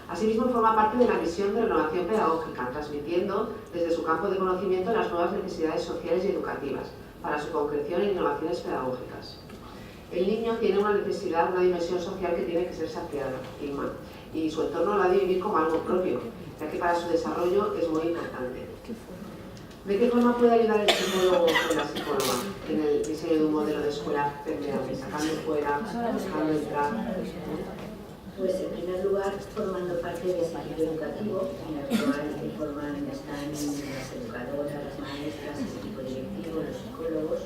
Asimismo, forma parte de la misión de renovación pedagógica, transmitiendo desde su campo de conocimiento las nuevas necesidades sociales y educativas para su concreción e innovaciones pedagógicas. El niño tiene una necesidad, una dimensión social que tiene que ser saciada, y su entorno lo ha de vivir como algo propio, ya que para su desarrollo es muy importante. ¿De qué forma puede ayudar el psicólogo o la psicóloga en el diseño de un modelo de escuela permeable, sacando fuera, buscando entrar? Pues en primer lugar, formando parte del equipo educativo, en el cual están las educadoras, las maestras, el equipo directivo, los psicólogos,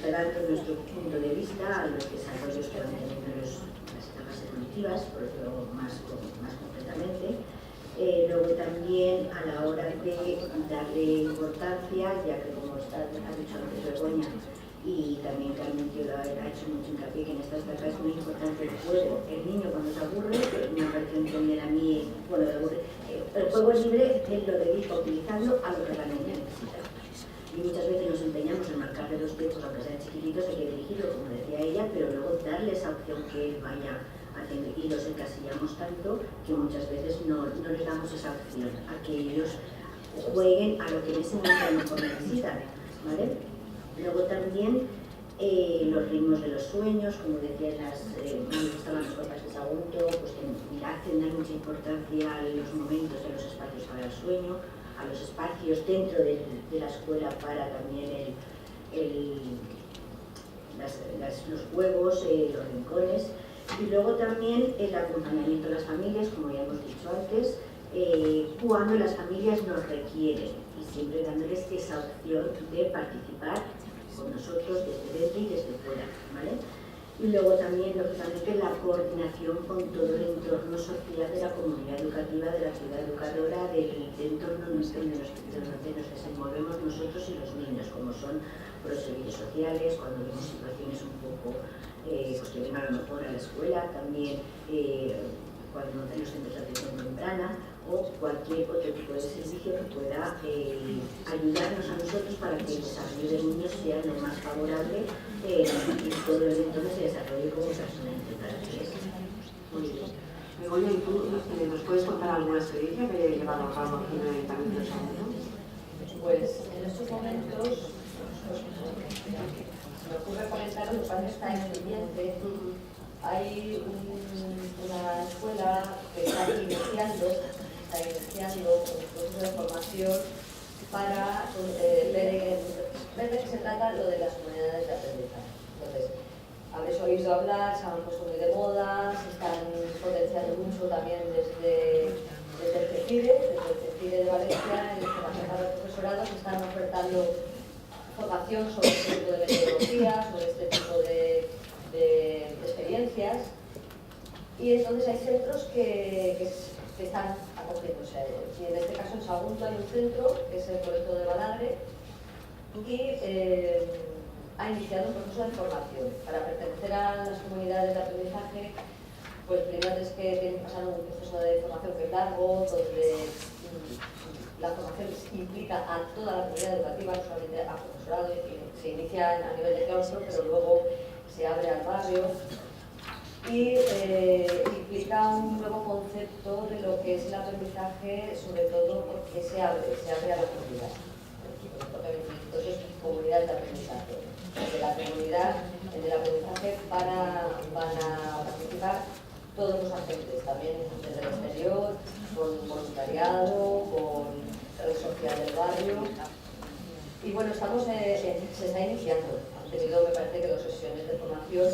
dando nuestro punto de vista a los desarrollos que van teniendo las etapas evolutivas, por decirlo más concretamente. Luego también a la hora de darle importancia, ya que como ha dicho antes Begoña, Y también Carmen Teodoro ha hecho mucho hincapié que en esta etapa es muy importante el juego. El niño cuando se aburre, me parece entender a mí, bueno, el juego es libre, él lo dedica utilizando a lo que realmente necesita. Y muchas veces nos empeñamos en marcarle los tiempos, aunque sean chiquititos, hay que dirigirlo, como decía ella, pero luego darle esa opción que él vaya haciendo. Y los encasillamos tanto que muchas veces no les damos esa opción a que ellos jueguen a lo que en ese momento a lo mejor necesitan, ¿vale? Luego también los ritmos de los sueños, como decían estaban los papás de Sagunto, pues que hacen dar mucha importancia a los momentos, a los espacios para el sueño, a los espacios dentro de la escuela para también los juegos, los rincones, y luego también el acompañamiento de las familias, como ya hemos dicho antes, cuando las familias nos requieren y siempre dándoles esa opción de participar con nosotros desde dentro y desde fuera, ¿vale? Y luego también, lógicamente, la coordinación con todo el entorno social de la comunidad educativa, de la ciudad educadora, del entorno nuestro donde nos desenvolvemos nosotros y los niños, como son los servicios sociales, cuando vemos situaciones un poco pues que vengan a lo mejor a la escuela, también cuando no tenemos centros de atención temprana o cualquier otro tipo de servicio que pueda ayudarnos a nosotros para que el desarrollo del niño sea lo más favorable y todo el entorno se desarrolle como persona integral. Muy bien. Begoña, ¿y tú nos puedes contar alguna experiencia que haya llevado a cabo aquí en el Ayuntamiento de Sagunto? Pues en estos momentos me ocurre comentar que cuando está incipiente hay una escuela que está iniciando un proceso de formación para ver de qué se trata lo de las comunidades de aprendizaje. Entonces, habréis oído hablar, se han puesto muy de moda, se están potenciando mucho también desde el CECIDE de Valencia, en formación para los profesorados, se están ofertando formación sobre este tipo de metodologías, sobre este tipo de experiencias, y entonces hay centros que están acogiéndose a ellos. Y en este caso en Sagunto hay un centro, que es el Colegio de Baladre, y ha iniciado un proceso de formación. Para pertenecer a las comunidades de aprendizaje, pues primero es que tienen que pasar un proceso de formación que es largo, donde la formación implica a toda la comunidad educativa, no solamente a profesorado, y se inicia a nivel de claustro, pero luego se abre al barrio y implica un nuevo concepto de lo que es el aprendizaje, sobre todo porque se abre a la comunidad. Entonces, comunidad de aprendizaje. De la comunidad, en el aprendizaje van a participar todos los agentes, también desde el exterior, con voluntariado, con red social del barrio. Y bueno, se está iniciando. Han tenido, me parece que 2 sesiones de formación,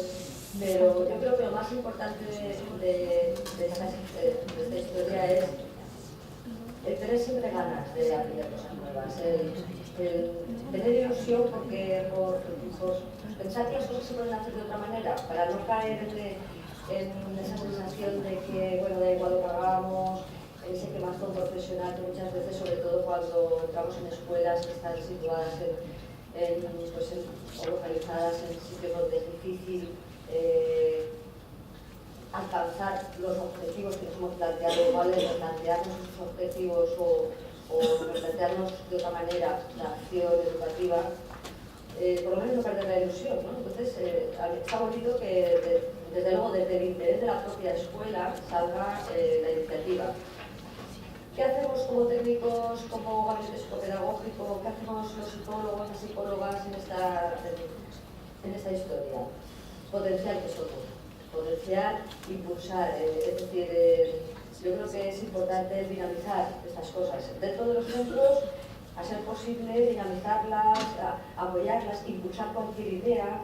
pero yo creo que lo más importante de esta historia es el tener siempre ganas de aprender cosas nuevas, el tener ilusión por pensar que las cosas se pueden hacer de otra manera, para no caer en esa sensación de que, bueno, da igual lo que hagamos, ese quemazón profesional que muchas veces, sobre todo cuando entramos en escuelas que están situadas o localizadas en sitios donde es difícil alcanzar los objetivos que nos hemos planteado, ¿vale? Plantearnos esos objetivos o plantearnos de otra manera la acción educativa, por lo menos no perder la ilusión, ¿no? Entonces, está bonito que desde luego desde el interés de la propia escuela salga la iniciativa. ¿Qué hacemos como técnicos, como gabinete psicopedagógico? ¿Qué hacemos los psicólogos, las psicólogas en esta historia? Potenciar que somos, potenciar, impulsar, es decir, yo creo que es importante dinamizar estas cosas. Dentro de los centros, a ser posible, dinamizarlas, apoyarlas, impulsar cualquier idea,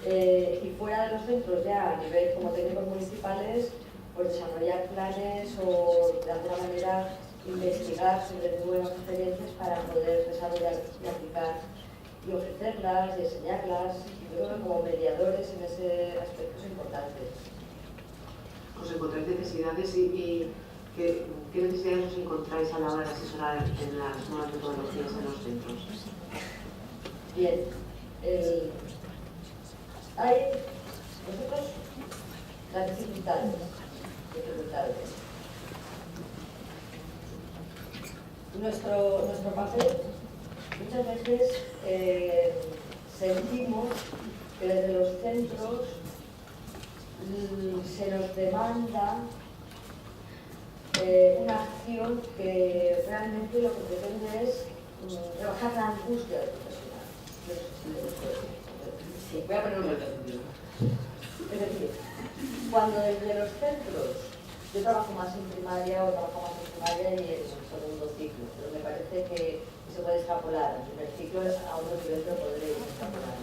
y fuera de los centros ya a nivel como técnicos municipales, pues desarrollar planes o de alguna manera investigar sobre nuevas experiencias para poder desarrollar y aplicar y ofrecerlas y enseñarlas. Yo creo que como mediadores en ese aspecto es importante. Os encontráis necesidades y ¿qué necesidades os encontráis a la hora de asesorar en las nuevas metodologías en los centros? Bien, Hay nosotros las dificultades. Nuestro papel muchas veces sentimos que desde los centros se nos demanda una acción que realmente lo que pretende es rebajar la angustia del profesional. Sí, voy a poner un ejemplo. Es decir, cuando desde los centros, yo trabajo más en primaria o trabajo más en primaria y en el segundo ciclo, pero me parece que se puede extrapolar. En el ciclo a otro nivel lo podré extrapolar.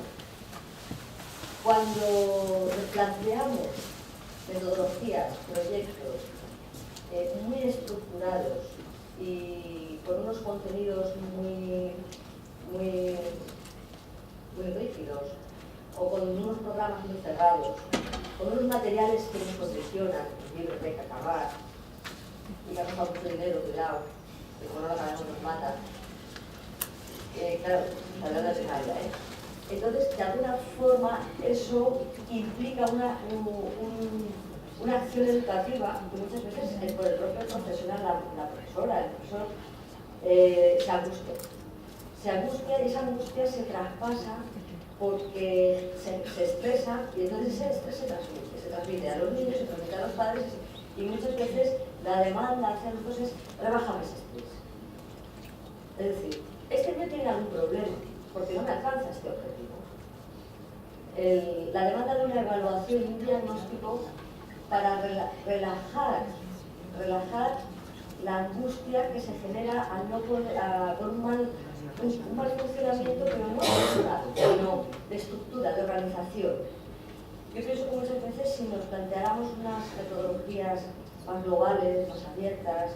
Cuando planteamos metodologías, proyectos muy estructurados y con unos contenidos muy rígidos o con unos programas muy cerrados, con unos materiales que nos condicionan, libros de que acabar y que ha costado mucho dinero, cuidado, que como no lo acabamos nos matan. Claro, la verdad es nada, Entonces, de alguna forma, eso implica una acción educativa que muchas veces por el propio profesional, la profesora, el profesor, se angustia y esa angustia se traspasa porque se expresa y entonces ese estrés se transmite a los niños, se transmite a los padres y muchas veces la demanda hacia nosotros es rebajar ese estrés. Es decir, este niño tiene algún problema porque no me alcanza este objetivo. La demanda de una evaluación y un diagnóstico para relajar la angustia que se genera al no poder, por un mal funcionamiento, pero no personal, sino de estructura, de organización. Yo pienso que muchas veces si nos planteáramos unas metodologías más globales, más abiertas,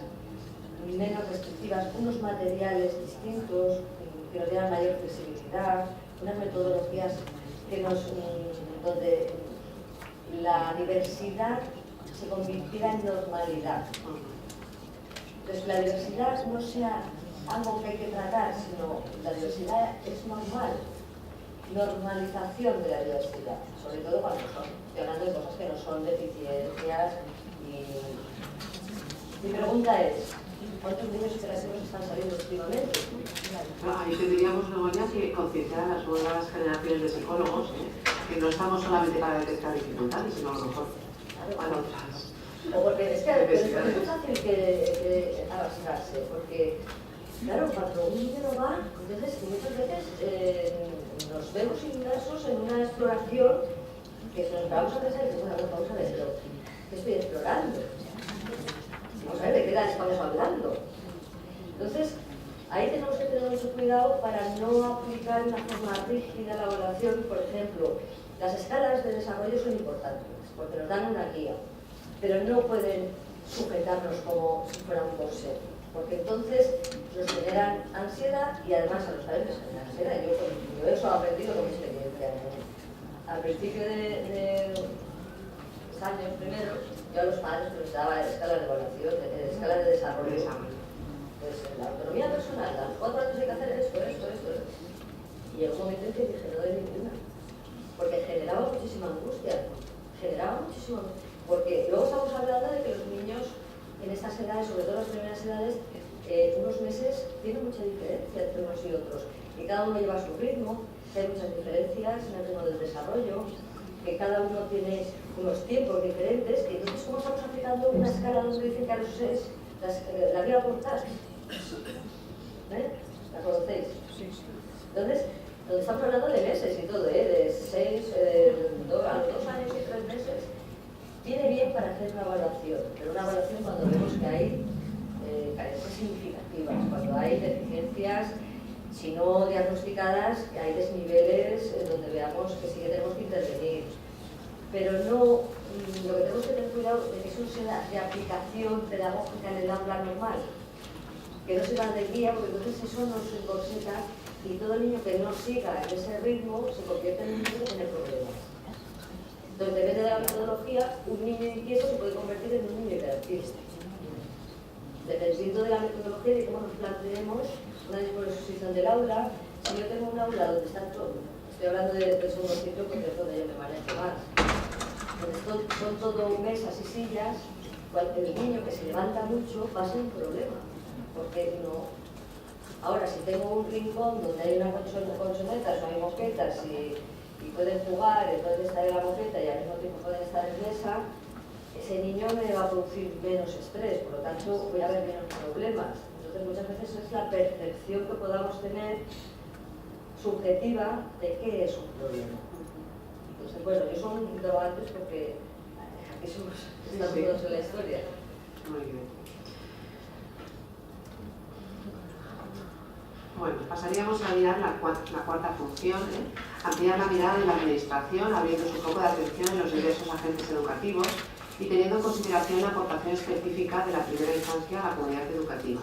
menos restrictivas, unos materiales distintos, que nos dieran mayor flexibilidad, unas metodologías que donde la diversidad se convirtiera en normalidad. Entonces, la diversidad no sea algo que hay que tratar, sino la diversidad es normal. Normalización de la diversidad, sobre todo cuando estoy hablando de cosas que no son deficiencias. Mi pregunta es, ¿cuántos niños operativos están saliendo últimamente? Ahí tendríamos, Begoña, que concienciar a las nuevas generaciones de psicólogos, que no estamos solamente para detectar dificultades, sino a lo mejor para otras. O porque es que es muy fácil que abastarse, porque claro, cuando un niño no va, entonces muchas veces nos vemos inmersos en una exploración que nos vamos a pensar que, bueno, vamos a ver, pero ¿qué estoy explorando? Vamos a ver, ¿de qué edad estamos hablando? Entonces, ahí tenemos que tener mucho cuidado para no aplicar una forma rígida a la evaluación. Por ejemplo, las escalas de desarrollo son importantes, porque nos dan una guía, pero no pueden sujetarnos como si fuera un corset, porque entonces nos generan ansiedad y además a los padres les generan ansiedad. Yo eso he aprendido con mi experiencia. Al principio de los años primero, yo a los padres les daba escalas de evaluación, escalas de desarrollo. Pues la autonomía personal, a los 4 años hay que hacer esto. Y llegó un momento en que dije, no doy ninguna, porque generaba muchísima angustia, porque luego estamos hablando de que los niños en estas edades, sobre todo las primeras edades, unos meses tienen mucha diferencia entre unos y otros, y cada uno lleva su ritmo, que hay muchas diferencias en el ritmo del desarrollo, que cada uno tiene unos tiempos diferentes, y entonces ¿cómo estamos aplicando una escala donde dicen que a los 6 la vida por tal? ¿La conocéis? Entonces, donde estamos hablando de meses y todo, de 6, a los 2 años y 3 meses, viene bien para hacer una evaluación, pero una evaluación cuando vemos que hay carencias significativas, cuando hay deficiencias, si no diagnosticadas, que hay desniveles donde veamos que sí que tenemos que intervenir. Pero no, lo que tenemos que tener cuidado es que eso sea de aplicación pedagógica en el aula normal, que no sirva de guía, porque entonces eso nos encorseta y todo niño que no siga en ese ritmo se convierte en un niño que tiene problemas. Entonces, depende de la metodología, un niño inquieto se puede convertir en un niño hiperactivo. Dependiendo de la metodología y de cómo nos planteemos una disposición del aula, si yo tengo un aula donde están todos estoy hablando del segundo ciclo porque es donde yo me manejo más. Entonces son todo mesas y sillas, el niño que se levanta mucho va a ser un problema, porque no. Ahora, si tengo un rincón donde hay unas colchonetas o hay moquetas y pueden jugar, entonces estar en la moqueta y al mismo tiempo pueden estar en mesa, ese niño me va a producir menos estrés, por lo tanto voy a ver menos problemas. Entonces muchas veces es la percepción que podamos tener subjetiva de qué es un problema. Entonces, bueno, yo son interrogantes porque aquí estamos todos en la historia. Muy bien. Bueno, pasaríamos a mirar la cuarta función, ampliar la mirada de la administración, abriendo su foco de atención en los diversos agentes educativos y teniendo en consideración la aportación específica de la primera infancia a la comunidad educativa.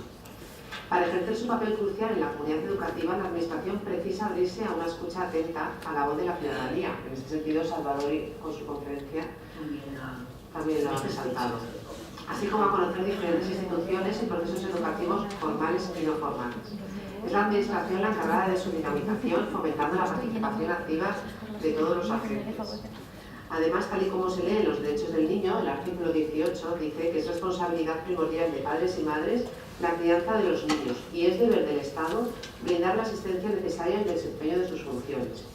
Para ejercer su papel crucial en la comunidad educativa, la administración precisa abrirse a una escucha atenta a la voz de la ciudadanía. En este sentido, Salvador, con su conferencia, también lo ha resaltado. Así como a conocer diferentes instituciones y procesos educativos formales y no formales. Es la administración la encargada de su dinamización, fomentando la participación activa de todos los agentes. Además, tal y como se lee en los derechos del niño, el artículo 18 dice que es responsabilidad primordial de padres y madres la crianza de los niños y es deber del Estado brindar la asistencia necesaria en el desempeño de sus funciones.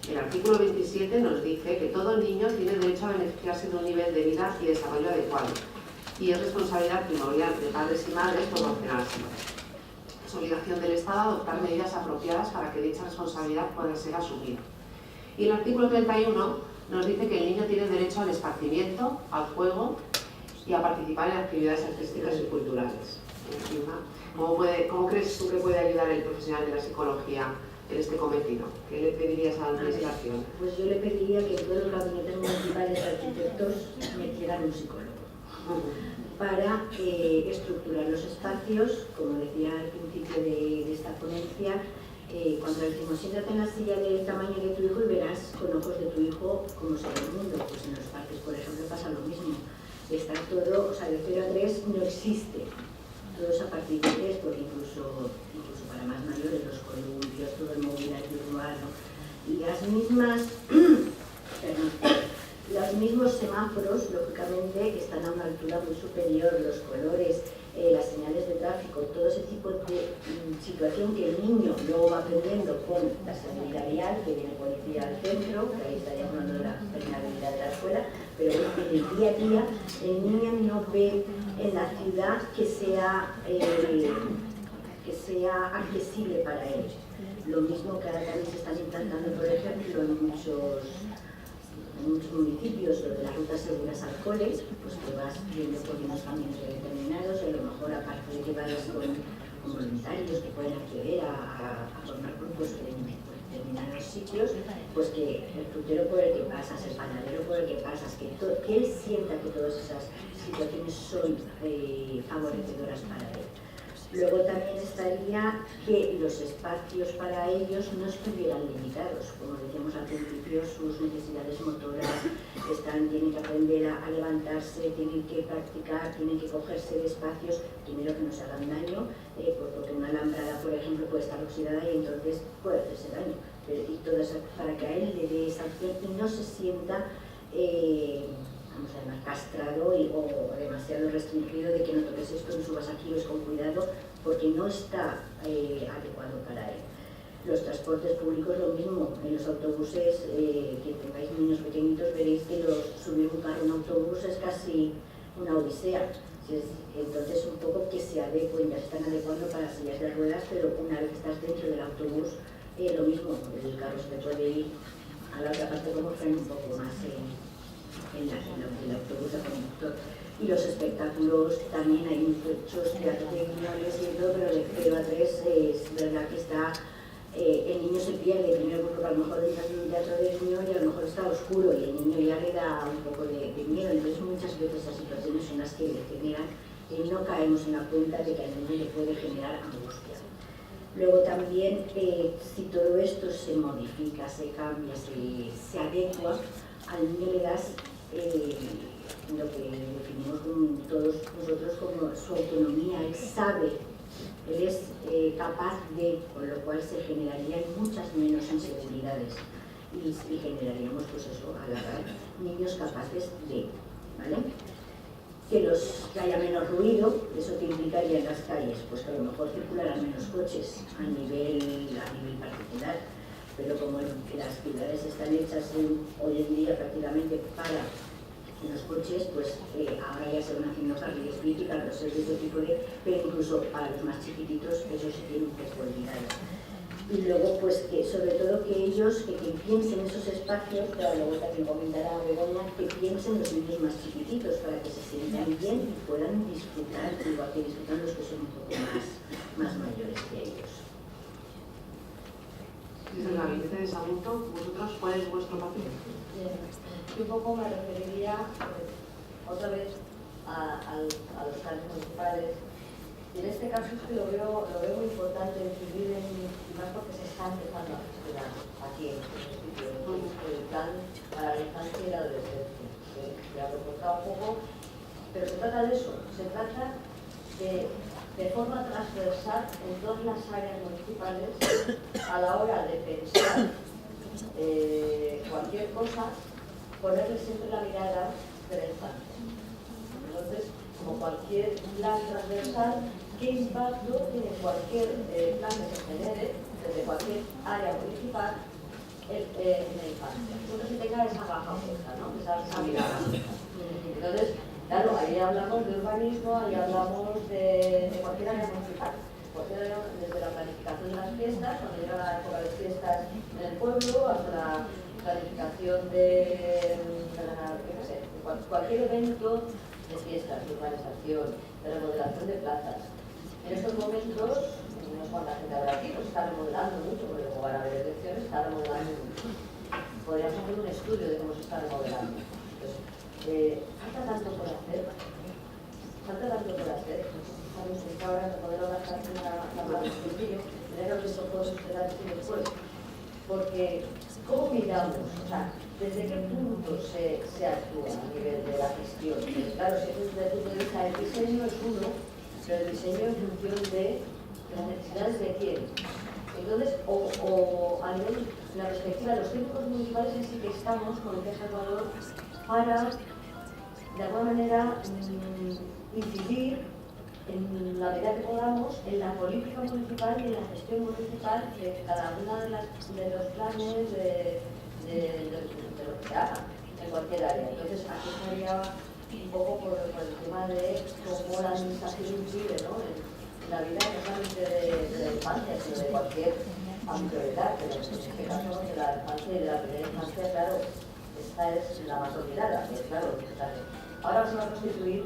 El artículo 27 nos dice que todo niño tiene derecho a beneficiarse de un nivel de vida y desarrollo adecuado y es responsabilidad primordial de padres y madres proporcionárselo. Es obligación del Estado adoptar medidas apropiadas para que dicha responsabilidad pueda ser asumida. Y el artículo 31 nos dice que el niño tiene derecho al esparcimiento, al juego y a participar en actividades artísticas y culturales. ¿Cómo crees tú que puede ayudar el profesional de la psicología en este cometido? ¿Qué le pedirías a la administración? Pues yo le pediría que todos los gabinetes municipales de arquitectos metieran un psicólogo para estructurar los espacios, como decía al principio de esta ponencia. Cuando decimos siéntate en la silla del tamaño de tu hijo y verás con ojos de tu hijo cómo se ve el mundo, pues en los parques, por ejemplo, pasa lo mismo. Está todo, o sea, de 0 a 3 no existe. Todos a partir de 3, porque incluso para más mayores, los columpios, todo el mobiliario urbano y los mismos semáforos, lógicamente, están a una altura muy superior, los colores, las señales de tráfico, todo ese tipo de situación que el niño luego va aprendiendo con la seguridad vial, que viene policía al centro, que ahí estaríamos hablando de la permeabilidad de la escuela, pero en el día a día el niño no ve en la ciudad que sea accesible para él. Lo mismo que ahora también se están implantando, por ejemplo, en muchos municipios, lo de las rutas seguras al cole, pues que vas viendo por unos caminos determinados, y a lo mejor aparte de que vayas con voluntarios que pueden acceder a formar grupos en determinados sitios, pues que el frutero por el que pasas, el panadero por el que pasas, que él sienta que todas esas situaciones son favorecedoras para él. Luego también estaría que los espacios para ellos no estuvieran limitados. Como decíamos al principio, sus necesidades motoras tienen que aprender a levantarse, tienen que practicar, tienen que cogerse de espacios, primero que no se hagan daño, porque una alambrada, por ejemplo, puede estar oxidada y entonces puede hacerse daño. Y todo eso para que a él le dé esa opción y no se sienta vamos a llamar castrado o demasiado restringido de que no toques esto, no subas aquí, o es con cuidado, porque no está adecuado para él. Los transportes públicos lo mismo, en los autobuses, que tengáis niños pequeñitos veréis que subir un carro en autobús es casi una odisea. Entonces un poco que se adecuen, ya se están adecuando para sillas de ruedas, pero una vez que estás dentro del autobús, lo mismo, el carro se te puede ir a la otra parte como freno un poco más en el autobús de conductor. Y los espectáculos, también hay muchos teatros de guiones y todo, pero de 0 a 3 es verdad que el niño se pierde, primero porque a lo mejor entras en un teatro de niño y a lo mejor está oscuro y el niño ya le da un poco de miedo, entonces muchas veces esas situaciones son las que le generan y no caemos en la cuenta de que al niño le puede generar angustia. Luego también, si todo esto se modifica, se cambia, se adecua, al niño le das lo que definimos todos nosotros como su autonomía. Él sabe Él es capaz de, con lo cual se generarían muchas menos inseguridades y generaríamos, pues eso, a la vez, niños capaces de, ¿vale? Que haya menos ruido, eso que implicaría en las calles, pues que a lo mejor circularán menos coches a nivel particular, pero como las ciudades están hechas hoy en día prácticamente para los coches, pues ahora ya se van haciendo carriles críticas, los de este tipo pero incluso para los más chiquititos eso se tiene un poco olvidado. Y luego, pues que sobre todo que ellos, que piensen esos espacios, pero luego también comentará Begoña, que piensen los niños más chiquititos para que se sientan bien y puedan disfrutar, igual que disfrutan los que son un poco más mayores que ellos. Desde el Gabinete de Salud, ¿vosotros cuál es vuestro papel? Yo un poco me referiría otra vez a los planes municipales. Y en este caso es que lo veo muy importante incidir y más porque se está empezando a gestionar aquí en este sitio el plan para la infancia y la adolescencia. Se ha propuesto un poco, pero se trata de eso, se trata de forma transversal en todas las áreas municipales a la hora de pensar cualquier cosa, ponerle siempre la mirada de la infancia. Entonces, como cualquier plan transversal, ¿qué impacto tiene cualquier plan que se genere desde cualquier área municipal en la infancia? Siempre se tenga esa baja puesta, ¿no? Esa mirada. Entonces, claro, ahí hablamos de urbanismo, ahí hablamos de cualquier área municipal. Desde la planificación de las fiestas, cuando llega la época de fiestas en el pueblo, hasta la planificación de cualquier evento de fiestas, de urbanización, de remodelación de plazas. En estos momentos, no es cuando la gente habla aquí, pues está remodelando mucho, porque como van a haber elecciones, está remodelando mucho. Podríamos hacer un estudio de cómo se está remodelando. Entonces, falta tanto por hacer. Falta tanto por hacer. Sabes que ahora el modelo de la más sencillo, tener los ojos antes y después. Porque, ¿cómo miramos? O sea, ¿desde qué punto se actúa a nivel de la gestión? Claro, si desde el punto de vista del diseño es uno, pero el diseño en función de las necesidades de quién. Entonces, o a nivel de la perspectiva de los técnicos municipales en sí que estamos, como decía Salvador, para, de alguna manera, incidir en la medida que podamos en la política municipal y en la gestión municipal de cada uno de los planes de lo que se haga en cualquier área. Entonces, aquí estaría un poco por el tema de cómo la administración incide, ¿no? en la vida no solamente de la infancia, sino de cualquier ámbito de edad, pero en este caso de la infancia y de la primera infancia, claro, esta es la más olvidada, que es claro, ahora se va a constituir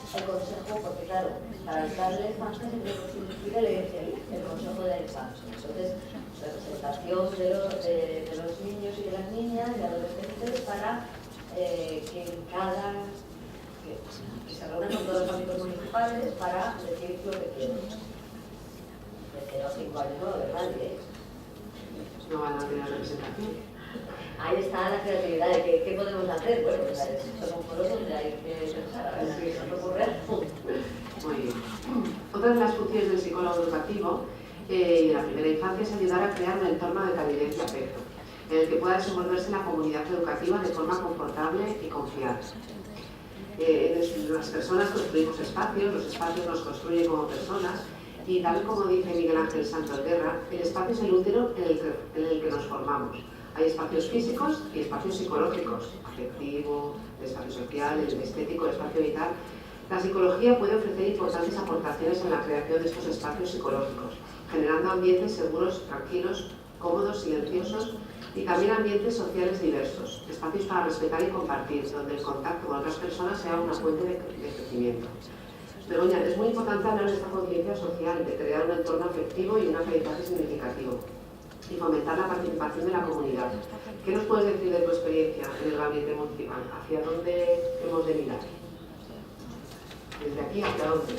el consejo, porque claro, para el plan de la infancia se tiene que constituir el consejo de la infancia. Entonces, representación de los niños y de las niñas y adolescentes para que se reúnan con todos los ámbitos municipales para decir lo que quieren. De 0 a 5 años no, de nadie. No van a tener representación. Ahí está la creatividad de qué podemos hacer. Bueno, pues son foros donde hay que pensar, a ver si nos ocurre. Muy bien. Otra de las funciones del psicólogo educativo y de la primera infancia es ayudar a crear un entorno de calidez y afecto, en el que pueda desenvolverse la comunidad educativa de forma confortable y confiable. Las personas construimos espacios, los espacios nos construyen como personas y tal como dice Miguel Ángel Santos Guerra, el espacio es el útero en el que nos formamos. Hay espacios físicos y espacios psicológicos, afectivo, el espacio social, el estético, el espacio vital. La psicología puede ofrecer importantes aportaciones en la creación de estos espacios psicológicos, generando ambientes seguros, tranquilos, cómodos, silenciosos y también ambientes sociales diversos, espacios para respetar y compartir, donde el contacto con otras personas sea una fuente de crecimiento. Begoña, es muy importante hablar de esta conciencia social, de crear un entorno afectivo y un aprendizaje significativo y fomentar la participación de la comunidad. ¿Qué nos puedes decir de tu experiencia en el gabinete municipal? ¿Hacia dónde hemos de mirar? ¿Desde aquí hacia dónde?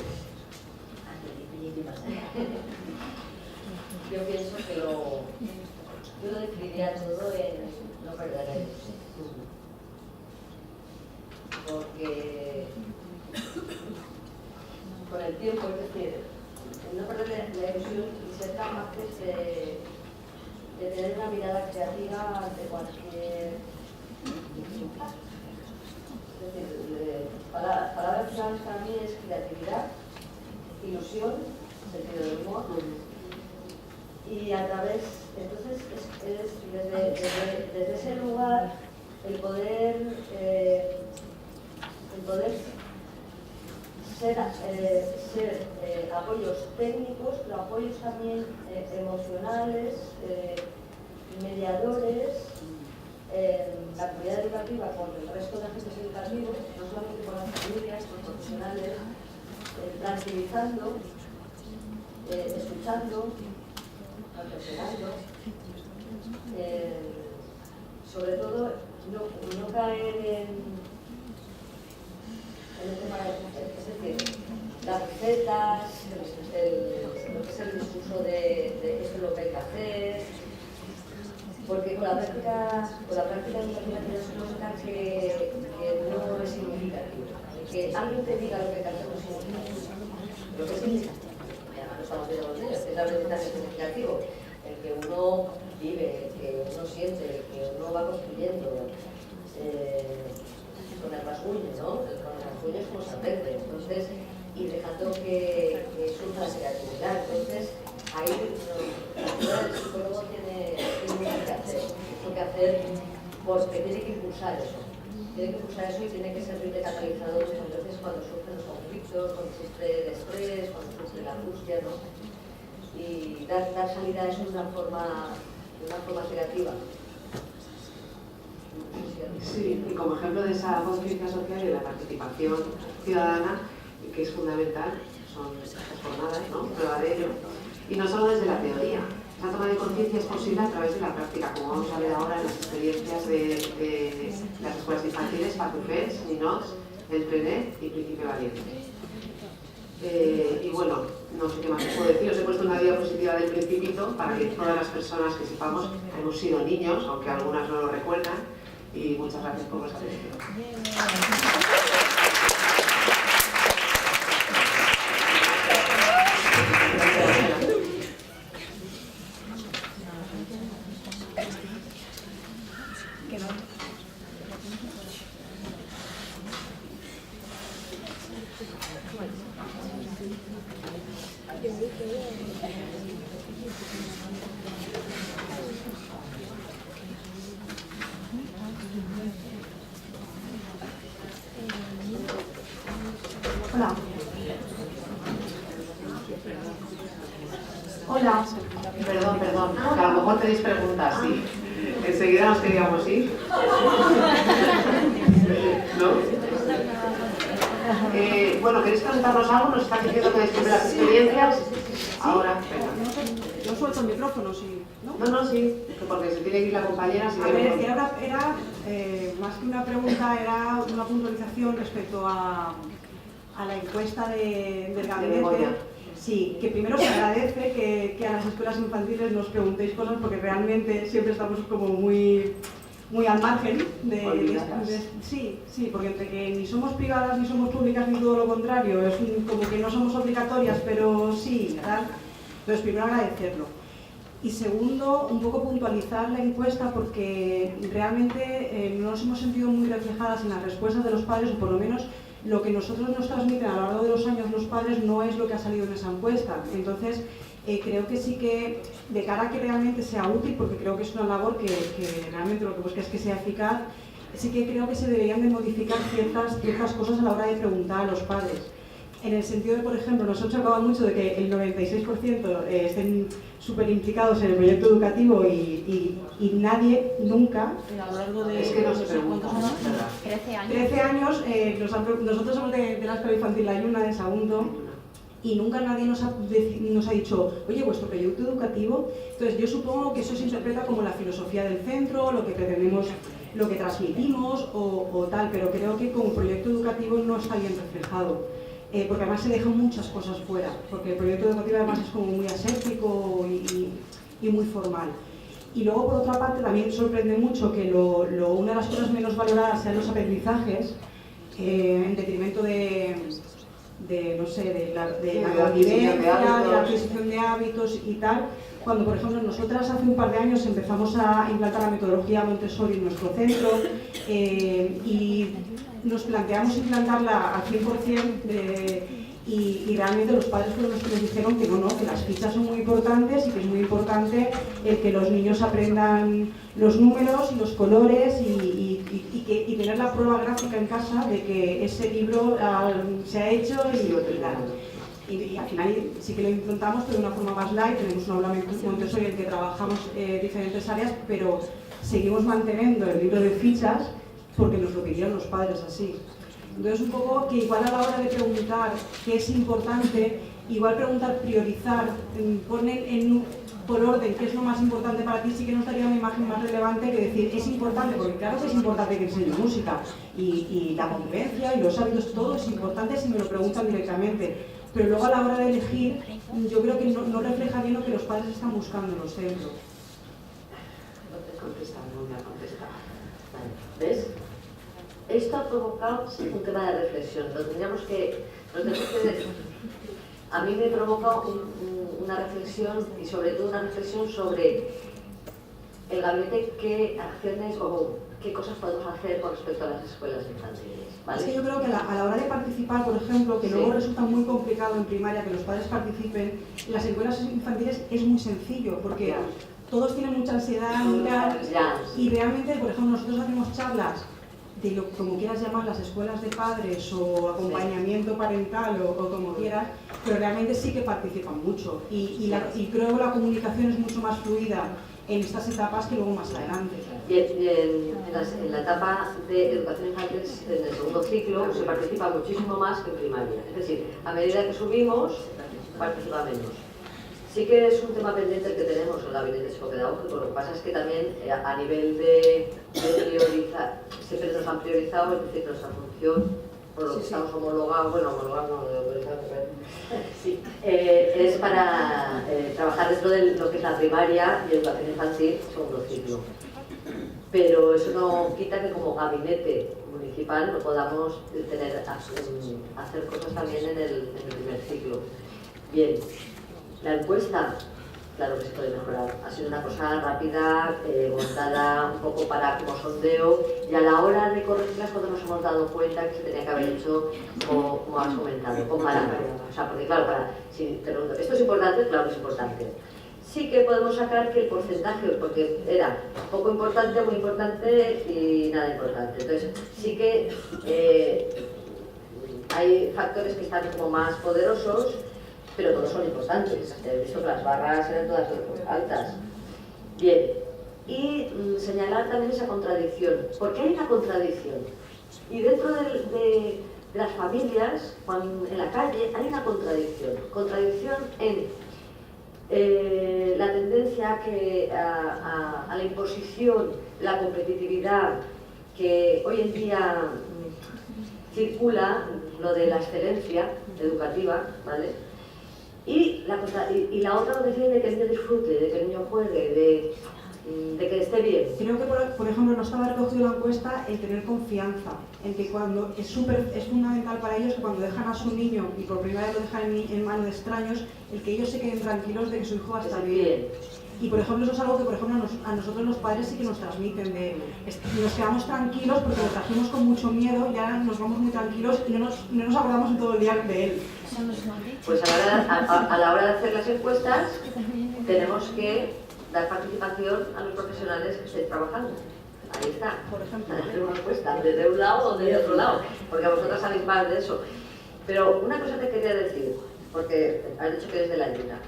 Yo pienso que yo lo definiría todo en no perder el tiempo. Porque con el tiempo, es decir, no perder la ilusión y ser capaces de tener una mirada creativa ante cualquier... Es decir, palabras claves para mí es creatividad, ilusión, sentido del humor, y a través, entonces, es desde ese lugar el poder ser apoyos técnicos, pero apoyos también emocionales, mediadores, la comunidad educativa con el resto de agentes educativos, no solamente con las familias, con los profesionales, tranquilizando, escuchando, reflexionando, sobre todo no caer en el tema es decir, las recetas, lo que es el discurso de esto es lo que hay que hacer, porque con la práctica educativa te das cuenta que no es significativo. Que alguien te diga lo que hay que hacer no es significativo. Lo que sí, además no estamos viendo los niños, es la verdad que es significativo. El que uno vive, el que uno siente, el que uno va construyendo. Con el rasguño, ¿no? Con el rasguño es como se aprende, entonces, y dejando que surja la creatividad. Entonces, ahí la figura del psicólogo tiene mucho que hacer, porque tiene que impulsar eso. Tiene que impulsar eso y tiene que servir de catalizador muchas veces cuando surgen los conflictos, cuando surge el estrés, cuando surge la angustia, ¿no? Y dar salida a eso de una forma creativa. Sí, y como ejemplo de esa conciencia social y de la participación ciudadana, que es fundamental, son estas jornadas, ¿no? Prueba de ello. Y no solo desde la teoría. Esa toma de conciencia es posible a través de la práctica, como vamos a ver ahora en las experiencias de las escuelas infantiles, Patufés, Ninots, El Trenet y Principio Valiente. Y bueno, no sé qué más os puedo decir, os he puesto una diapositiva del Principito para que todas las personas que sepamos hemos sido niños, aunque algunas no lo recuerdan, y muchas gracias por vuestra atención. Hola. Hola. Perdón, que a lo mejor tenéis preguntas, sí. Enseguida nos queríamos ir. ¿No? Bueno, ¿queréis preguntarnos algo? ¿Nos están diciendo que describe las experiencias? Ahora, venga. Yo suelto el micrófono, sí. No, sí, porque se tiene que ir la compañera. Si a ver, era más que una pregunta, era una puntualización respecto a la encuesta del gabinete. Sí, que primero se agradece que a las escuelas infantiles nos preguntéis cosas porque realmente siempre estamos como muy al margen sí, porque entre que ni somos privadas ni somos públicas ni todo lo contrario, es como que no somos obligatorias, pero sí, ¿verdad? Entonces primero agradecerlo. Y segundo, un poco puntualizar la encuesta porque realmente no nos hemos sentido muy reflejadas en las respuestas de los padres, o por lo menos lo que nosotros nos transmiten a lo largo de los años los padres no es lo que ha salido en esa encuesta. Entonces, creo que sí que, de cara a que realmente sea útil, porque creo que es una labor que realmente lo que busca es que sea eficaz, sí que creo que se deberían de modificar ciertas cosas a la hora de preguntar a los padres. En el sentido de, por ejemplo, nosotros acabamos mucho de que el 96% estén súper implicados en el proyecto educativo y nadie nunca, a lo largo de... Es que no se pregunta. 13 años, nosotros somos de la escuela infantil La Lluna de Sagunto y nunca nadie nos ha dicho, oye, vuestro proyecto educativo. Entonces yo supongo que eso se interpreta como la filosofía del centro, lo que pretendemos, lo que transmitimos o tal, pero creo que como proyecto educativo no está bien reflejado. Porque además se dejan muchas cosas fuera, porque el proyecto educativo además es como muy aséptico y muy formal. Y luego, por otra parte, también sorprende mucho que una de las cosas menos valoradas sean los aprendizajes, en detrimento de no sé, de la de la convivencia, adquisición de de la hábitos. adquisición de hábitos y tal, cuando por ejemplo nosotras hace un par de años empezamos a implantar la metodología Montessori en nuestro centro y nos planteamos implantarla al 100%. Y realmente los padres fueron los que nos dijeron que no, que las fichas son muy importantes y que es muy importante el que los niños aprendan los números y los colores y tener la prueba gráfica en casa de que ese libro se ha hecho y al final sí que lo implantamos, pero de una forma más light. Tenemos un aula Montessori en el que trabajamos diferentes áreas, pero seguimos manteniendo el libro de fichas porque nos lo pidieron los padres así. Entonces, un poco que igual a la hora de preguntar qué es importante, igual preguntar, priorizar, poner por orden qué es lo más importante para ti, sí que nos daría una imagen más relevante que decir es importante, porque claro que es importante que enseñe música y la convivencia y los hábitos, todo es importante si me lo preguntan directamente. Pero luego a la hora de elegir, yo creo que no refleja bien lo que los padres están buscando en los centros. No me ha contestado. Vale. ¿Ves? Esto ha provocado un tema de reflexión. A mí me provoca una reflexión y sobre todo una reflexión sobre el gabinete, qué acciones o qué cosas podemos hacer con respecto a las escuelas infantiles. ¿Vale? Es que yo creo que a la hora de participar, por ejemplo, que Sí. luego resulta muy complicado en primaria que los padres participen, en las escuelas infantiles es muy sencillo, porque Ya. todos tienen mucha ansiedad, Ya. y realmente, por ejemplo, nosotros hacemos charlas de lo como quieras llamar, las escuelas de padres o acompañamiento parental o como quieras, pero realmente sí que participan mucho y creo que la comunicación es mucho más fluida en estas etapas que luego más adelante. En la etapa de educación infantil, en el segundo ciclo, se participa muchísimo más que en primaria. Es decir, a medida que subimos, participa menos. Sí que es un tema pendiente el que tenemos en el gabinete psicopedagógico. Lo que pasa es que también a nivel de priorizar, siempre nos han priorizado, es decir, nuestra función, por lo que estamos homologados, sí, es para trabajar dentro de lo que es la primaria y educación infantil, segundo ciclo. Pero eso no quita que como gabinete municipal no podamos hacer cosas también en el primer ciclo. Bien. La encuesta, claro que se puede mejorar. Ha sido una cosa rápida, montada un poco como sondeo, y a la hora de corregirlas cuando nos hemos dado cuenta que se tenía que haber hecho, como has comentado, con parámetros. O sea, porque claro, si te pregunto, ¿esto es importante? Claro que es importante. Sí que podemos sacar que el porcentaje, porque era poco importante, muy importante y nada importante. Entonces, sí que hay factores que están como más poderosos, pero todos son importantes. He visto que las barras eran todas altas. Bien, y señalar también esa contradicción. ¿Por qué hay una contradicción? Y dentro de las familias, en la calle, hay una contradicción. Contradicción en la tendencia a la imposición, la competitividad, que hoy en día circula, lo de la excelencia educativa, ¿vale? Y la otra condición de que el niño disfrute, de que el niño juegue, de que esté bien. Creo que, por ejemplo, no estaba recogido en la encuesta el tener confianza, en que cuando es fundamental para ellos que cuando dejan a su niño y por primera vez lo dejan en manos de extraños, el que ellos se queden tranquilos de que su hijo va a estar bien. Y por ejemplo, eso es algo que por ejemplo a nosotros los padres sí que nos transmiten, nos quedamos tranquilos porque lo trajimos con mucho miedo y ahora nos vamos muy tranquilos y no nos acordamos en todo el día de él. Pues a la hora de hacer las encuestas tenemos que dar participación a los profesionales que estén trabajando. Ahí está, Por ejemplo, hacer una encuesta, desde un lado o desde otro lado, porque a vosotros sabéis más de eso. Pero una cosa te quería decir, porque has dicho que eres de la ayuda.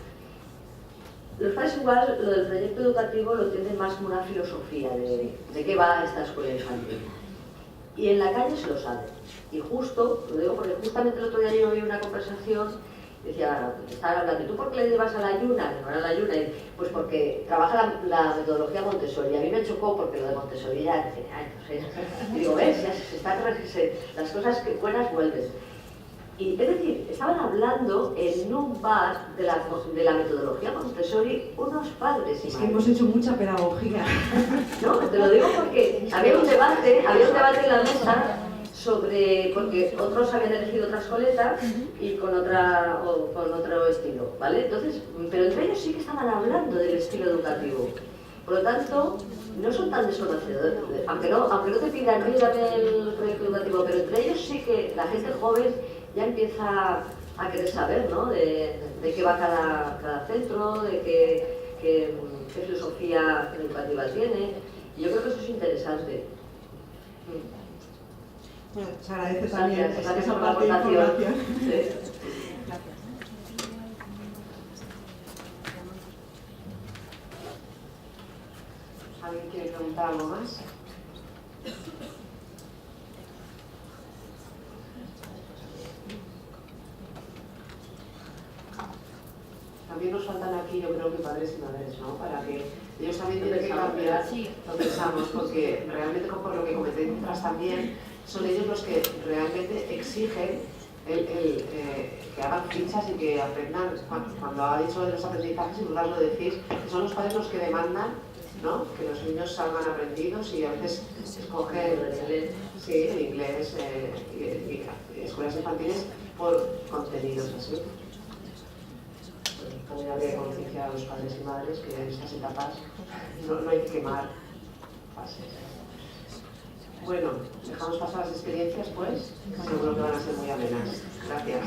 Los padres igual, lo del proyecto educativo lo entienden más como una filosofía de qué va esta escuela infantil. Y en la calle se lo saben. Y justo, lo digo porque justamente el otro día yo vi una conversación, decía, estaban hablando, ¿y tú por qué le llevas a la ayuna? Que no era la ayuna, pues porque trabaja la metodología Montessori. A mí me chocó porque lo de Montessori ya, no sé, digo, ves, ya se está, las cosas que buenas vuelven. Y es decir, estaban hablando en un bar de la metodología Montessori unos padres y es que madres. hemos hecho mucha pedagogía. No, te lo digo porque había un debate en la mesa porque otros habían elegido otra escoleta y con otro estilo, ¿vale? Entonces, pero entre ellos sí que estaban hablando del estilo educativo. Por lo tanto, no son tan desconocedores, aunque no te pidan, oye, dame el proyecto educativo, pero entre ellos sí que la gente joven ya empieza a querer saber, ¿no? De qué va cada centro, de qué filosofía educativa tiene. Y yo creo que eso es interesante. Bueno, se agradece también Gracias esa por la parte de aportación. información. Sí. Gracias. ¿Alguien quiere preguntar algo más? También nos faltan aquí, yo creo que padres y madres, ¿no? Para que ellos también tienen que cambiar, lo pensamos, porque realmente, por lo que comenté detrás también, son ellos los que realmente exigen que hagan fichas y que aprendan. Cuando ha dicho de los aprendizajes, y vosotros lo decís, que son los padres los que demandan, ¿no? Que los niños salgan aprendidos y a veces escogen sí, el inglés y escuelas infantiles por contenidos así. También habría que concienciar a los padres y madres que en estas etapas no hay que quemar fases. Bueno, dejamos pasar las experiencias, pues, seguro que van a ser muy amenas. Gracias.